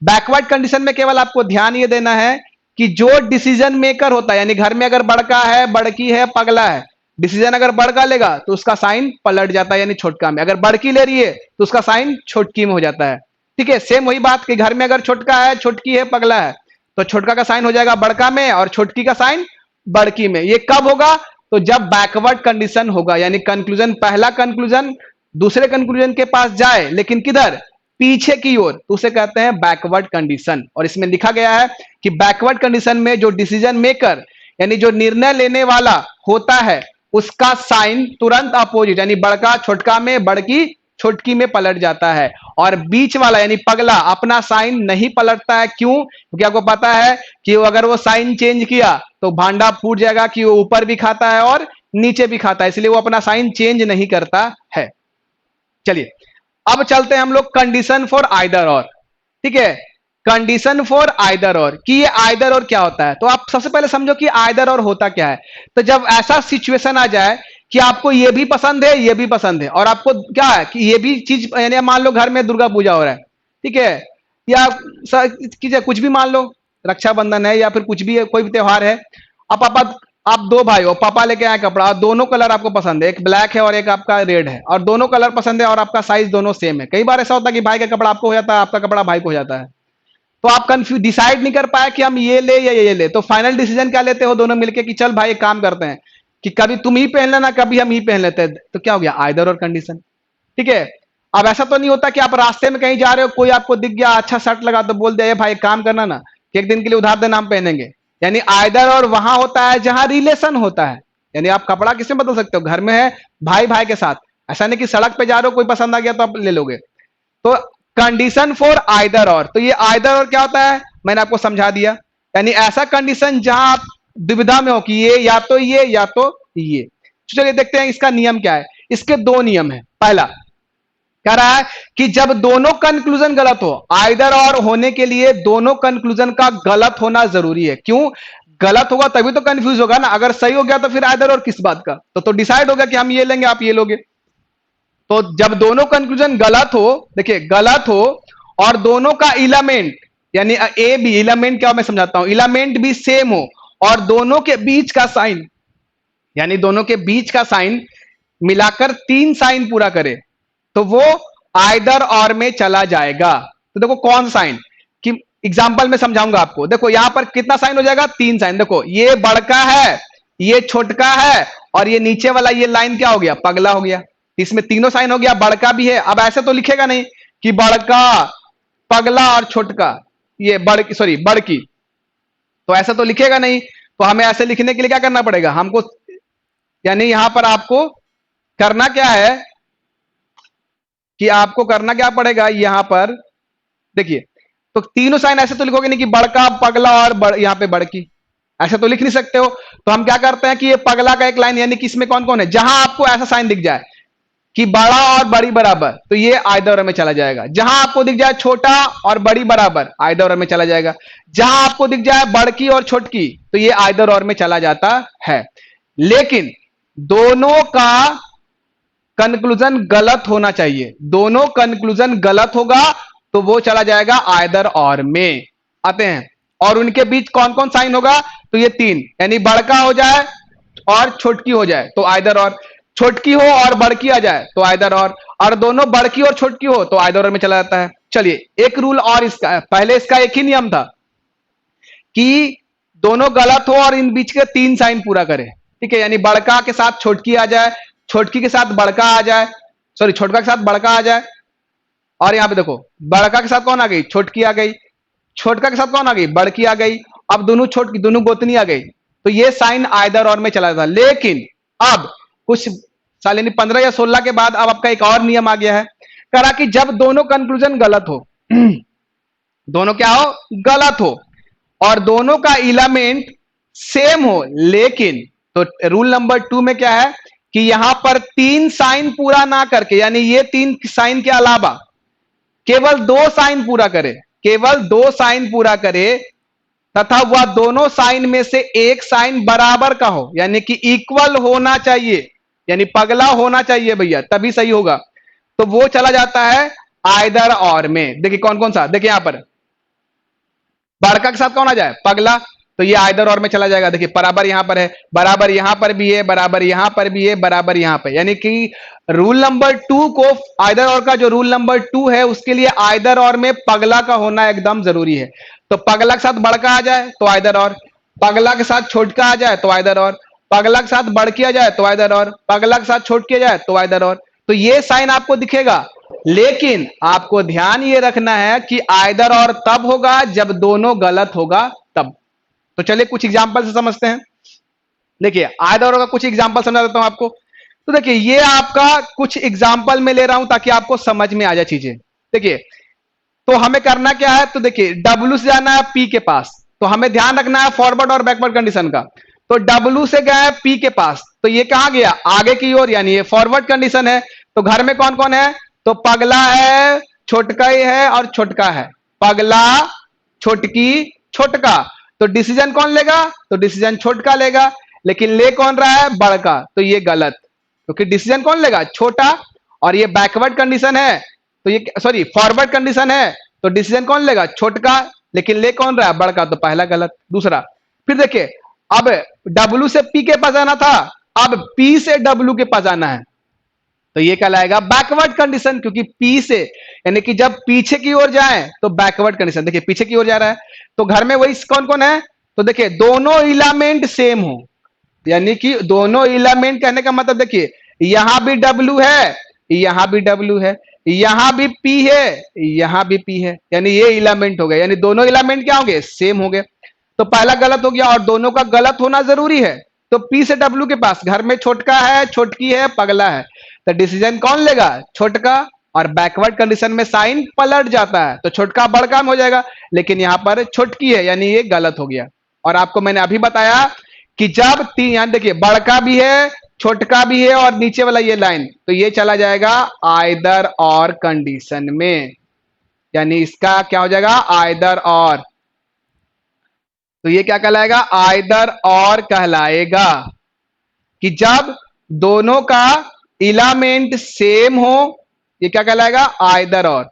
बैकवर्ड कंडीशन में केवल आपको ध्यान ये देना है कि जो डिसीजन मेकर होता है, यानी घर में अगर बड़का है, बड़की है, पगला है, डिसीजन अगर बड़का लेगा तो उसका साइन पलट जाता है, यानी छोटका में। अगर बड़की ले रही है तो उसका साइन छोटकी में हो जाता है। ठीक है, सेम वही बात कि घर में अगर छोटका है, छोटकी है, पगला है, तो छोटका का साइन हो जाएगा बड़का में और छोटकी का साइन बड़की में। ये कब होगा, तो जब बैकवर्ड कंडीशन होगा, यानी कंक्लूजन, पहला कंक्लूजन दूसरे कंक्लूजन के पास जाए लेकिन किधर, पीछे की ओर, तो उसे कहते हैं बैकवर्ड कंडीशन। और इसमें लिखा गया है कि बैकवर्ड कंडीशन में जो डिसीजन मेकर, यानी जो निर्णय लेने वाला होता है, उसका साइन तुरंत अपोजिट, यानी बड़का छोटका में, बड़की छोटकी में पलट जाता है। और बीच वाला यानी पगला अपना साइन नहीं पलटता है। क्यों, क्योंकि आपको पता है कि अगर वो साइन चेंज किया तो भांडा फूट जाएगा, कि वो ऊपर भी खाता है और नीचे भी खाता है, इसलिए वो अपना साइन चेंज नहीं करता है। चलिए अब चलते हैं हम लोग कंडीशन फॉर आइदर और। ठीक है, कंडीशन फॉर आइदर और, कि ये आइदर और क्या होता है। तो आप सबसे पहले समझो कि आइदर और होता क्या है। तो जब ऐसा सिचुएशन आ जाए कि आपको ये भी पसंद है, ये भी पसंद है, और आपको क्या है कि ये भी चीज, यानी मान लो घर में दुर्गा पूजा हो रहा है, ठीक है, या कुछ भी मान लो, रक्षाबंधन है या फिर कुछ भी है, कोई भी त्योहार है, अब पापा, आप दो भाई हो, पापा लेके आए कपड़ा और दोनों कलर आपको पसंद है, एक ब्लैक है और एक आपका रेड है, और दोनों कलर पसंद है और आपका साइज दोनों सेम है। कई बार ऐसा होता है कि भाई का कपड़ा आपको हो जाता है, आपका कपड़ा भाई को हो जाता है, तो आप कंफ्यूज, डिसाइड नहीं कर पाए कि हम ये ले या ये ले, तो फाइनल डिसीजन क्या लेते हो दोनों मिलके कि चल भाई एक काम करते हैं कि कभी तुम ही पहन लेना, कभी हम ही पहन लेते हैं, तो क्या हो गया, आइदर और कंडीशन, ठीक है। अब ऐसा तो नहीं होता कि आप रास्ते में कहीं जा रहे हो, कोई आपको दिख गया अच्छा शर्ट लगा तो बोल दिया भाई एक काम करना ना कि एक दिन के लिए उधार देना, हम पहनेंगे, यानी आइदर और वहां होता है जहां रिलेशन होता है, यानी आप कपड़ा किसमें बदल सकते हो, घर में है भाई भाई के साथ, ऐसा नहीं कि सड़क पे जा रहे हो कोई पसंद आ गया तो आप ले लोगे। तो कंडीशन फॉर आइदर और, तो ये आइदर और क्या होता है, मैंने आपको समझा दिया, यानी ऐसा कंडीशन जहां आप दुविधा में हो कि ये या तो ये या तो ये। चलिए देखते हैं इसका नियम क्या है। इसके दो नियम है। पहला कह रहा है कि जब दोनों कंक्लूजन गलत हो, आइदर और होने के लिए दोनों कंक्लूजन का गलत होना जरूरी है। क्यों गलत होगा तभी तो कंफ्यूज होगा ना, अगर सही हो गया तो फिर आइदर और किस बात का, तो डिसाइड हो गया कि हम ये लेंगे आप ये लोगे। तो जब दोनों कंक्लूजन गलत हो, देखिए गलत हो और दोनों का इलेमेंट, यानी ए बी, इलेमेंट क्या मैं समझाता हूं, इलेमेंट भी सेम हो और दोनों के बीच का साइन, यानी दोनों के बीच का साइन मिलाकर 3 साइन पूरा करे तो वो आइदर और में चला जाएगा। तो देखो कौन साइन कि एग्जांपल में समझाऊंगा आपको। देखो यहां पर कितना साइन हो जाएगा, 3 साइन। देखो ये बड़का है, ये छोटका है, और ये नीचे वाला ये लाइन क्या हो गया, पगला हो गया। इसमें तीनों साइन हो गया, बड़का भी है। अब ऐसे तो लिखेगा नहीं कि बड़का, पगला और छोटका, ये बड़की, सॉरी बड़की, तो ऐसा तो लिखेगा नहीं। तो हमें ऐसे लिखने के लिए क्या करना पड़ेगा हमको, यानी यहां पर आपको करना क्या है कि आपको करना क्या पड़ेगा, यहां पर देखिए, तो तीनों साइन ऐसे तो लिखोगे नहीं कि बड़का, पगला और यहां पे बड़की, ऐसा तो लिख नहीं सकते हो। तो हम क्या करते हैं कि ये पगला का एक लाइन, यानी कि इसमें कौन कौन है, जहां आपको ऐसा साइन दिख जाए कि बड़ा और बड़ी बराबर, तो ये आइदर में चला जाएगा। जहां आपको दिख जाए छोटा और बड़ी बराबर, आइदर में चला जाएगा। जहां आपको दिख जाए बड़की और छोटकी, तो ये आइदर में चला जाता है। लेकिन दोनों का कंक्लूजन गलत होना चाहिए, दोनों कंक्लूजन गलत होगा तो वो चला जाएगा आइदर और में। आते हैं, और उनके बीच कौन कौन साइन होगा, तो ये 3, यानी बड़का हो जाए और छोटकी हो जाए तो आइदर और, छोटकी हो और बड़की आ जाए तो आइदर और दोनों बड़की और छोटकी हो तो आइदर में चला जाता है। चलिए एक रूल और इसका है, पहले इसका एक ही नियम था कि दोनों गलत हो और इन बीच के 3 साइन पूरा करे, ठीक है, यानी बड़का के साथ छोटकी आ जाए, छोटकी के साथ बड़का आ जाए, सॉरी छोटका के साथ बड़का आ जाए, और यहां पे देखो बड़का के साथ कौन आ गई, छोटकी आ गई, छोटका के साथ कौन आ गई, बड़की आ गई, अब दोनों छोटकी, दोनों गोतनी आ गई, तो ये साइन आइदर और में चला था। लेकिन अब कुछ साल यानी 15 या 16 के बाद अब आपका एक और नियम आ गया है, करा कि जब दोनों कंक्लूजन गलत हो दोनों क्या हो, गलत हो, और दोनों का इलेमेंट सेम हो, लेकिन तो रूल नंबर 2 में क्या है कि यहां पर 3 साइन पूरा ना करके, यानी ये 3 साइन के अलावा केवल 2 साइन पूरा करे, केवल 2 साइन पूरा करे, तथा वह दोनों साइन में से एक साइन बराबर का हो, यानी कि इक्वल होना चाहिए, यानी पगला होना चाहिए भैया, तभी सही होगा, तो वो चला जाता है आइदर और में। देखिए कौन कौन सा, देखिए यहां पर बड़का के साथ कौन आ जाए, पगला, तो ये आइदर और में चला जाएगा। देखिए बराबर यहां पर है, बराबर यहां पर भी है, बराबर यहां पर भी है, बराबर यहां पर, यानी कि रूल नंबर 2 को, आइदर और का जो रूल नंबर 2 है उसके लिए आइदर और में पगला का होना एकदम जरूरी है। तो पगला के साथ बड़का आ जाए तो आइदर और, पगला के साथ छोटका आ जाए तो आइदर और, पगला के साथ बड़की आ जाए तो आइदर और, पगला के साथ छोटकी आ जाए तो आइदर और, तो ये साइन आपको दिखेगा। लेकिन आपको ध्यान ये रखना है कि आइदर और तब होगा जब दोनों गलत होगा तब। तो चलिए कुछ एग्जांपल से समझते हैं। देखिए आइदर और का कुछ एग्जांपल समझा देता हूं आपको। तो देखिए ये आपका कुछ एग्जांपल में ले रहा हूं ताकि आपको समझ में आ जाए चीजें। देखिए तो हमें करना क्या है, तो देखिए W से जाना है P के पास, तो हमें ध्यान रखना है फॉरवर्ड और बैकवर्ड कंडीशन का। तो W से गया है P के पास, तो ये कहां गया, आगे की ओर, यानी ये फॉरवर्ड कंडीशन है। तो घर में कौन कौन है, तो पगला है, छोटका ही है और छोटका है, पगला, छोटकी, छोटका। तो डिसीजन कौन लेगा, तो डिसीजन छोटका लेगा, लेकिन ले कौन रहा है, बड़का, तो ये गलत। क्योंकि डिसीजन कौन लेगा, छोटा, और ये बैकवर्ड कंडीशन है, तो ये सॉरी फॉरवर्ड कंडीशन है, तो डिसीजन कौन लेगा, छोटका, लेकिन ले कौन रहा है, बड़का, तो पहला गलत। दूसरा, फिर देखिए, अब W से P के पास आना था, अब P से W के पास आना है, तो ये कहलाएगा बैकवर्ड कंडीशन, क्योंकि P से यानी कि जब पीछे की ओर जाए तो बैकवर्ड कंडीशन। देखिए पीछे की ओर जा रहा है, तो घर में वही कौन कौन है, तो देखिए दोनों इलामेंट सेम हो, यानी कि दोनों इलामेंट कहने का मतलब देखिए यहां भी W है, यहां भी W है, यहां भी P है, यहां भी P है, यानी ये इलामेंट हो गए, यानी दोनों इलामेंट क्या हो गए, सेम हो गए। तो पहला गलत हो गया, और दोनों का गलत होना जरूरी है, तो P से W के पास घर में छोटका है, छोटकी है, पगला है, तो डिसीजन कौन लेगा, छोटका, और बैकवर्ड कंडीशन में साइन पलट जाता है, तो छोटका बड़का में हो जाएगा, लेकिन यहां पर छोटकी है, यानी ये गलत हो गया। और आपको मैंने अभी बताया कि जब तीन, यहां देखिए बड़का भी है, छोटका भी है, और नीचे वाला ये लाइन, तो ये चला जाएगा आइदर और कंडीशन में, यानी इसका क्या हो जाएगा, आइदर और, तो ये क्या कहलाएगा, आइदर और कहलाएगा, कि जब दोनों का इलामेंट सेम हो, ये क्या कहलाएगा, आइदर और।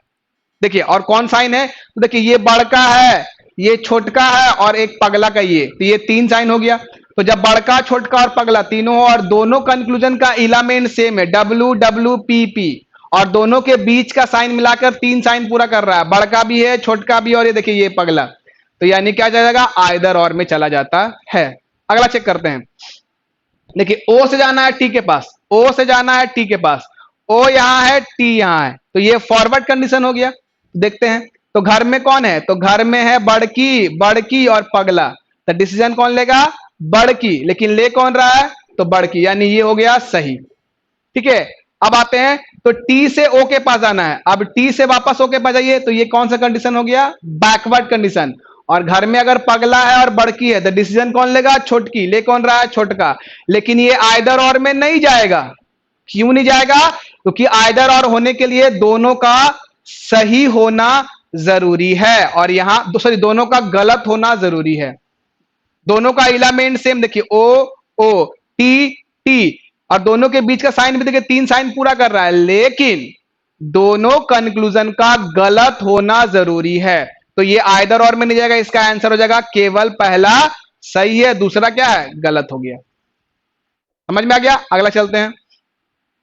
देखिए और कौन साइन है, तो देखिए ये बड़का है, ये छोटका है, और एक पगला का ये, तो ये तीन साइन हो गया। तो जब बड़का, छोटका और पगला तीनों हो, और दोनों कंक्लूजन का इलामेंट सेम है, डब्ल्यू डब्ल्यू पी पी, और दोनों के बीच का साइन मिलाकर तीन साइन पूरा कर रहा है, बड़का भी है, छोटका भी, और ये देखिए ये पगला, तो यानी क्या जाएगा, आइदर और में चला जाता है। अगला चेक करते हैं, देखिए ओ से जाना है टी के पास, ओ से जाना है टी के पास, ओ यहां है, टी यहां है, तो ये फॉरवर्ड कंडीशन हो गया। देखते हैं, तो घर में कौन है, तो घर में है बड़की, बड़की और पगला, तो डिसीजन कौन लेगा, बड़की, लेकिन ले कौन रहा है, तो बड़की, यानी ये हो गया सही। ठीक है, अब आते हैं, तो टी से ओ के पास आना है, अब टी से वापस ओ के पास जाइए, तो ये कौन सा कंडीशन हो गया, बैकवर्ड कंडीशन। और घर में अगर पगला है और बड़की है, तो डिसीजन कौन लेगा, छोटकी, ले कौन रहा है, छोटका, लेकिन ये आइदर और में नहीं जाएगा। क्यों नहीं जाएगा, क्योंकि आइदर और होने के लिए दोनों का सही होना जरूरी है, और यहां सॉरी दोनों का गलत होना जरूरी है। दोनों का इलामेंट सेम, देखिए ओ ओ, टी टी, और दोनों के बीच का साइन भी देखिए तीन साइन पूरा कर रहा है, लेकिन दोनों कंक्लूजन का गलत होना जरूरी है, तो ये आइदर और में नहीं जाएगा, इसका आंसर हो जाएगा केवल पहला सही है, दूसरा क्या है, गलत हो गया। समझ में आ गया। अगला चलते हैं,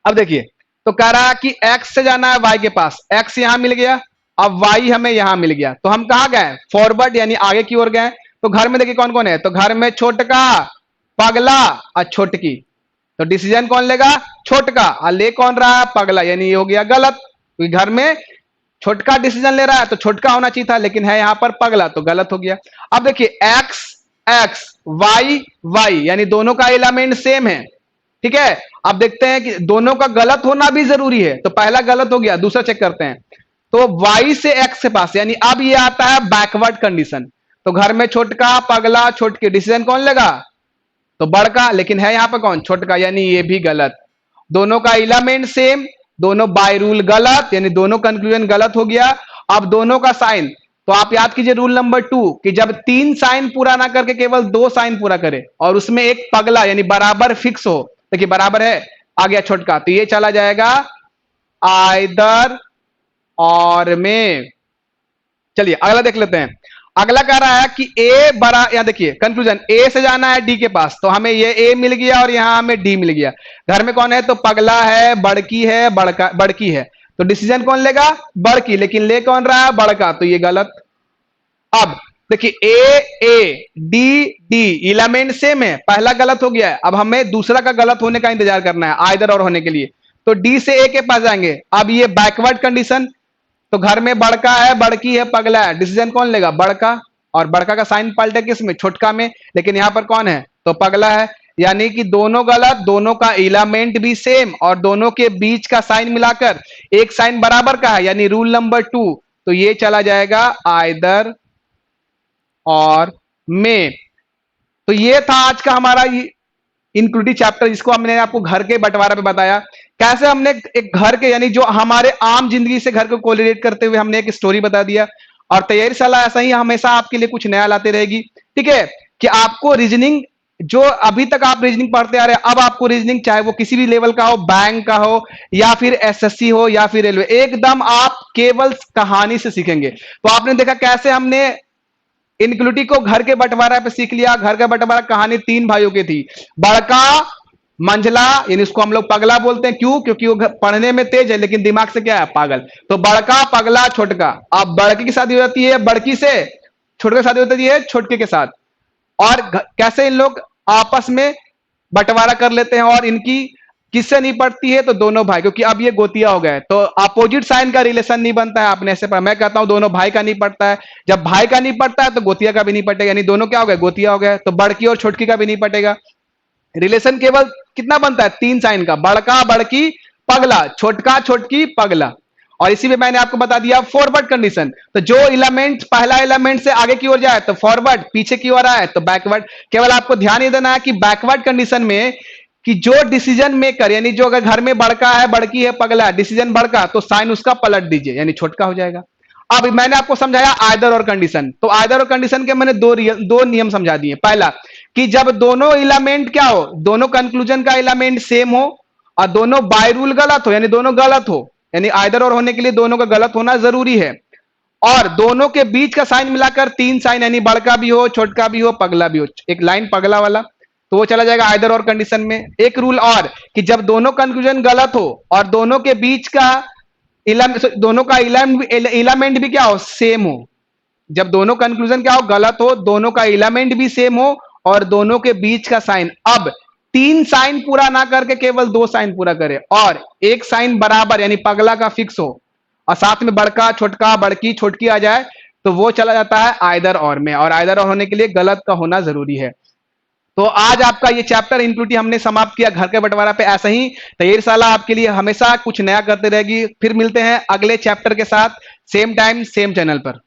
अब देखिए, तो कह रहा है कि x से जाना है y के पास, x यहां मिल गया, अब y हमें यहां मिल गया, तो हम कहां गए, फॉरवर्ड यानी आगे की ओर गए। तो घर में देखिए कौन कौन है, तो घर में छोटका, पगला और छोटकी, तो डिसीजन कौन लेगा, छोटका, और ले कौन रहा है, पगला, यानी ये हो गया गलत, क्योंकि घर में छोटका डिसीजन ले रहा है, तो छोटका होना चाहिए था, लेकिन है यहां पर पगला, तो गलत हो गया। अब देखिए x x, y y, यानी दोनों का एलिमेंट सेम है। ठीक है, अब देखते हैं कि दोनों का गलत होना भी जरूरी है, तो पहला गलत हो गया, दूसरा चेक करते हैं। तो y से x के पास, यानी अब ये आता है बैकवर्ड कंडीशन, तो घर में छोटका, पगला, छोटकी, डिसीजन कौन लेगा, तो बड़का, लेकिन है यहां पर कौन, छोटका, यानी ये भी गलत। दोनों का इलामेंट सेम, दोनों बाय रूल गलत, यानी दोनों कंक्लूजन गलत हो गया। अब दोनों का साइन, तो आप याद कीजिए रूल नंबर 2 कि जब तीन साइन पूरा ना करके केवल दो साइन पूरा करे, और उसमें एक पगला यानी बराबर फिक्स हो, देखिए बराबर है, आ गया छोटका, तो ये चला जाएगा आइदर और में। चलिए अगला देख लेते हैं। अगला कह रहा है कि ए बड़ा, यहां देखिए कंक्लूजन, ए से जाना है डी के पास, तो हमें ये ए मिल गया और यहां हमें डी मिल गया। घर में कौन है, तो पगला है, बड़की है, बड़की है, तो डिसीजन कौन लेगा, बड़की, लेकिन ले कौन रहा है, बड़का, तो ये गलत। अब देखिए A D D, element same है, पहला गलत हो गया है, अब हमें दूसरा का गलत होने का इंतजार करना है आइदर और होने के लिए, तो डी से ए के पास जाएंगे। अब ये बैकवर्ड कंडीशन, तो घर में बड़का है, बड़की है, पगला है, डिसीजन कौन लेगा, बड़का, और बड़का का साइन पलटे किस में, छोटका में, लेकिन यहां पर कौन है, तो पगला है, यानी कि दोनों गलत, दोनों का इलामेंट भी सेम, और दोनों के बीच का साइन मिलाकर एक साइन बराबर का है, यानी रूल नंबर 2, तो ये चला जाएगा आइदर और में। तो ये था आज का हमारा इंक्लूडिव चैप्टर, जिसको हमने आपको घर के बंटवारा पे बताया, कैसे हमने एक घर के यानी जो हमारे आम जिंदगी से घर को कोरिलेट करते हुए हमने एक स्टोरी बता दिया। और तैयारी सलाह ऐसा ही हमेशा आपके लिए कुछ नया लाते रहेगी। ठीक है, कि आपको रीजनिंग जो अभी तक आप रीजनिंग पढ़ते आ रहे हैं, अब आपको रीजनिंग चाहे वो किसी भी लेवल का हो, बैंक का हो या फिर एसएससी हो या फिर रेलवे, एकदम आप केवल कहानी से सीखेंगे। तो आपने देखा कैसे हमने इनक्लूडिव को घर के बंटवारा पे सीख लिया। घर का बंटवारा कहानी तीन भाइयों की थी, बड़का, मंझला, यानी उसको हम लोग पगला बोलते हैं। क्यों? क्योंकि वो पढ़ने में तेज है लेकिन दिमाग से क्या है, पागल। तो बड़का, पगला, छोटका। अब बड़के की शादी हो जाती है बड़की से, छोटके की शादी होती है छोटके के साथ। और कैसे इन लोग आपस में बंटवारा कर लेते हैं, और इनकी किससे नहीं पड़ती है, तो दोनों भाई, क्योंकि अब ये गोतिया हो गए तो अपोजिट साइन का रिलेशन नहीं बनता है। आपने ऐसे पढ़ा, मैं कहता हूं दोनों भाई का नहीं पड़ता है। जब भाई का नहीं पड़ता है तो गोतिया का भी नहीं पटेगा, यानी दोनों क्या हो गए, गोतिया हो गए। तो बड़की और छोटकी का भी नहीं पटेगा। रिलेशन केवल कितना बनता है, तीन साइन का, बड़का, बड़की, पगला, छोटका, छोटकी, पगला। और इसी में मैंने आपको बता दिया फॉरवर्ड कंडीशन। तो जो एलिमेंट पहला एलिमेंट से आगे की ओर जाए तो फॉरवर्ड, पीछे की ओर आए तो बैकवर्ड। केवल आपको ध्यान ये देना है कि बैकवर्ड कंडीशन में कि जो डिसीजन मेकर, यानी जो अगर घर में बड़का है, बड़की है, पगला, डिसीजन बड़का, तो साइन उसका पलट दीजिए, यानी छोटका हो जाएगा। अब मैंने आपको समझाया आइदर और कंडीशन। तो आइदर और कंडीशन के मैंने दो नियम समझा दिए। पहला कि जब दोनों एलिमेंट क्या हो, दोनों कंक्लूजन का एलिमेंट सेम हो और दोनों बाय रूल गलत हो, यानी दोनों गलत हो, यानी आइदर और होने के लिए दोनों का गलत होना जरूरी है। और दोनों के बीच का साइन मिलाकर तीन साइन, यानी बड़का भी हो, छोटका भी हो, पगला भी हो, एक लाइन पगला वाला, तो वो चला जाएगा आइदर और कंडीशन में। एक रूल और कि जब दोनों कंक्लूजन गलत हो और दोनों के बीच का दोनों का इलामेंट भी क्या हो, सेम हो। जब दोनों कंक्लूजन क्या हो, गलत हो, दोनों का इलामेंट भी सेम हो और दोनों के बीच का साइन, अब तीन साइन पूरा ना करके केवल दो साइन पूरा करे, और एक साइन बराबर यानी पगला का फिक्स हो और साथ में बड़का, छोटका, बड़की, छोटकी आ जाए, तो वो चला जाता है आइदर और में। और आइदर और होने के लिए गलत का होना जरूरी है। तो आज आपका ये चैप्टर इनप्यूटी हमने समाप्त किया घर के बंटवारा पे। ऐसा ही तैयारीशाला आपके लिए हमेशा कुछ नया करते रहेगी। फिर मिलते हैं अगले चैप्टर के साथ, सेम टाइम सेम चैनल पर।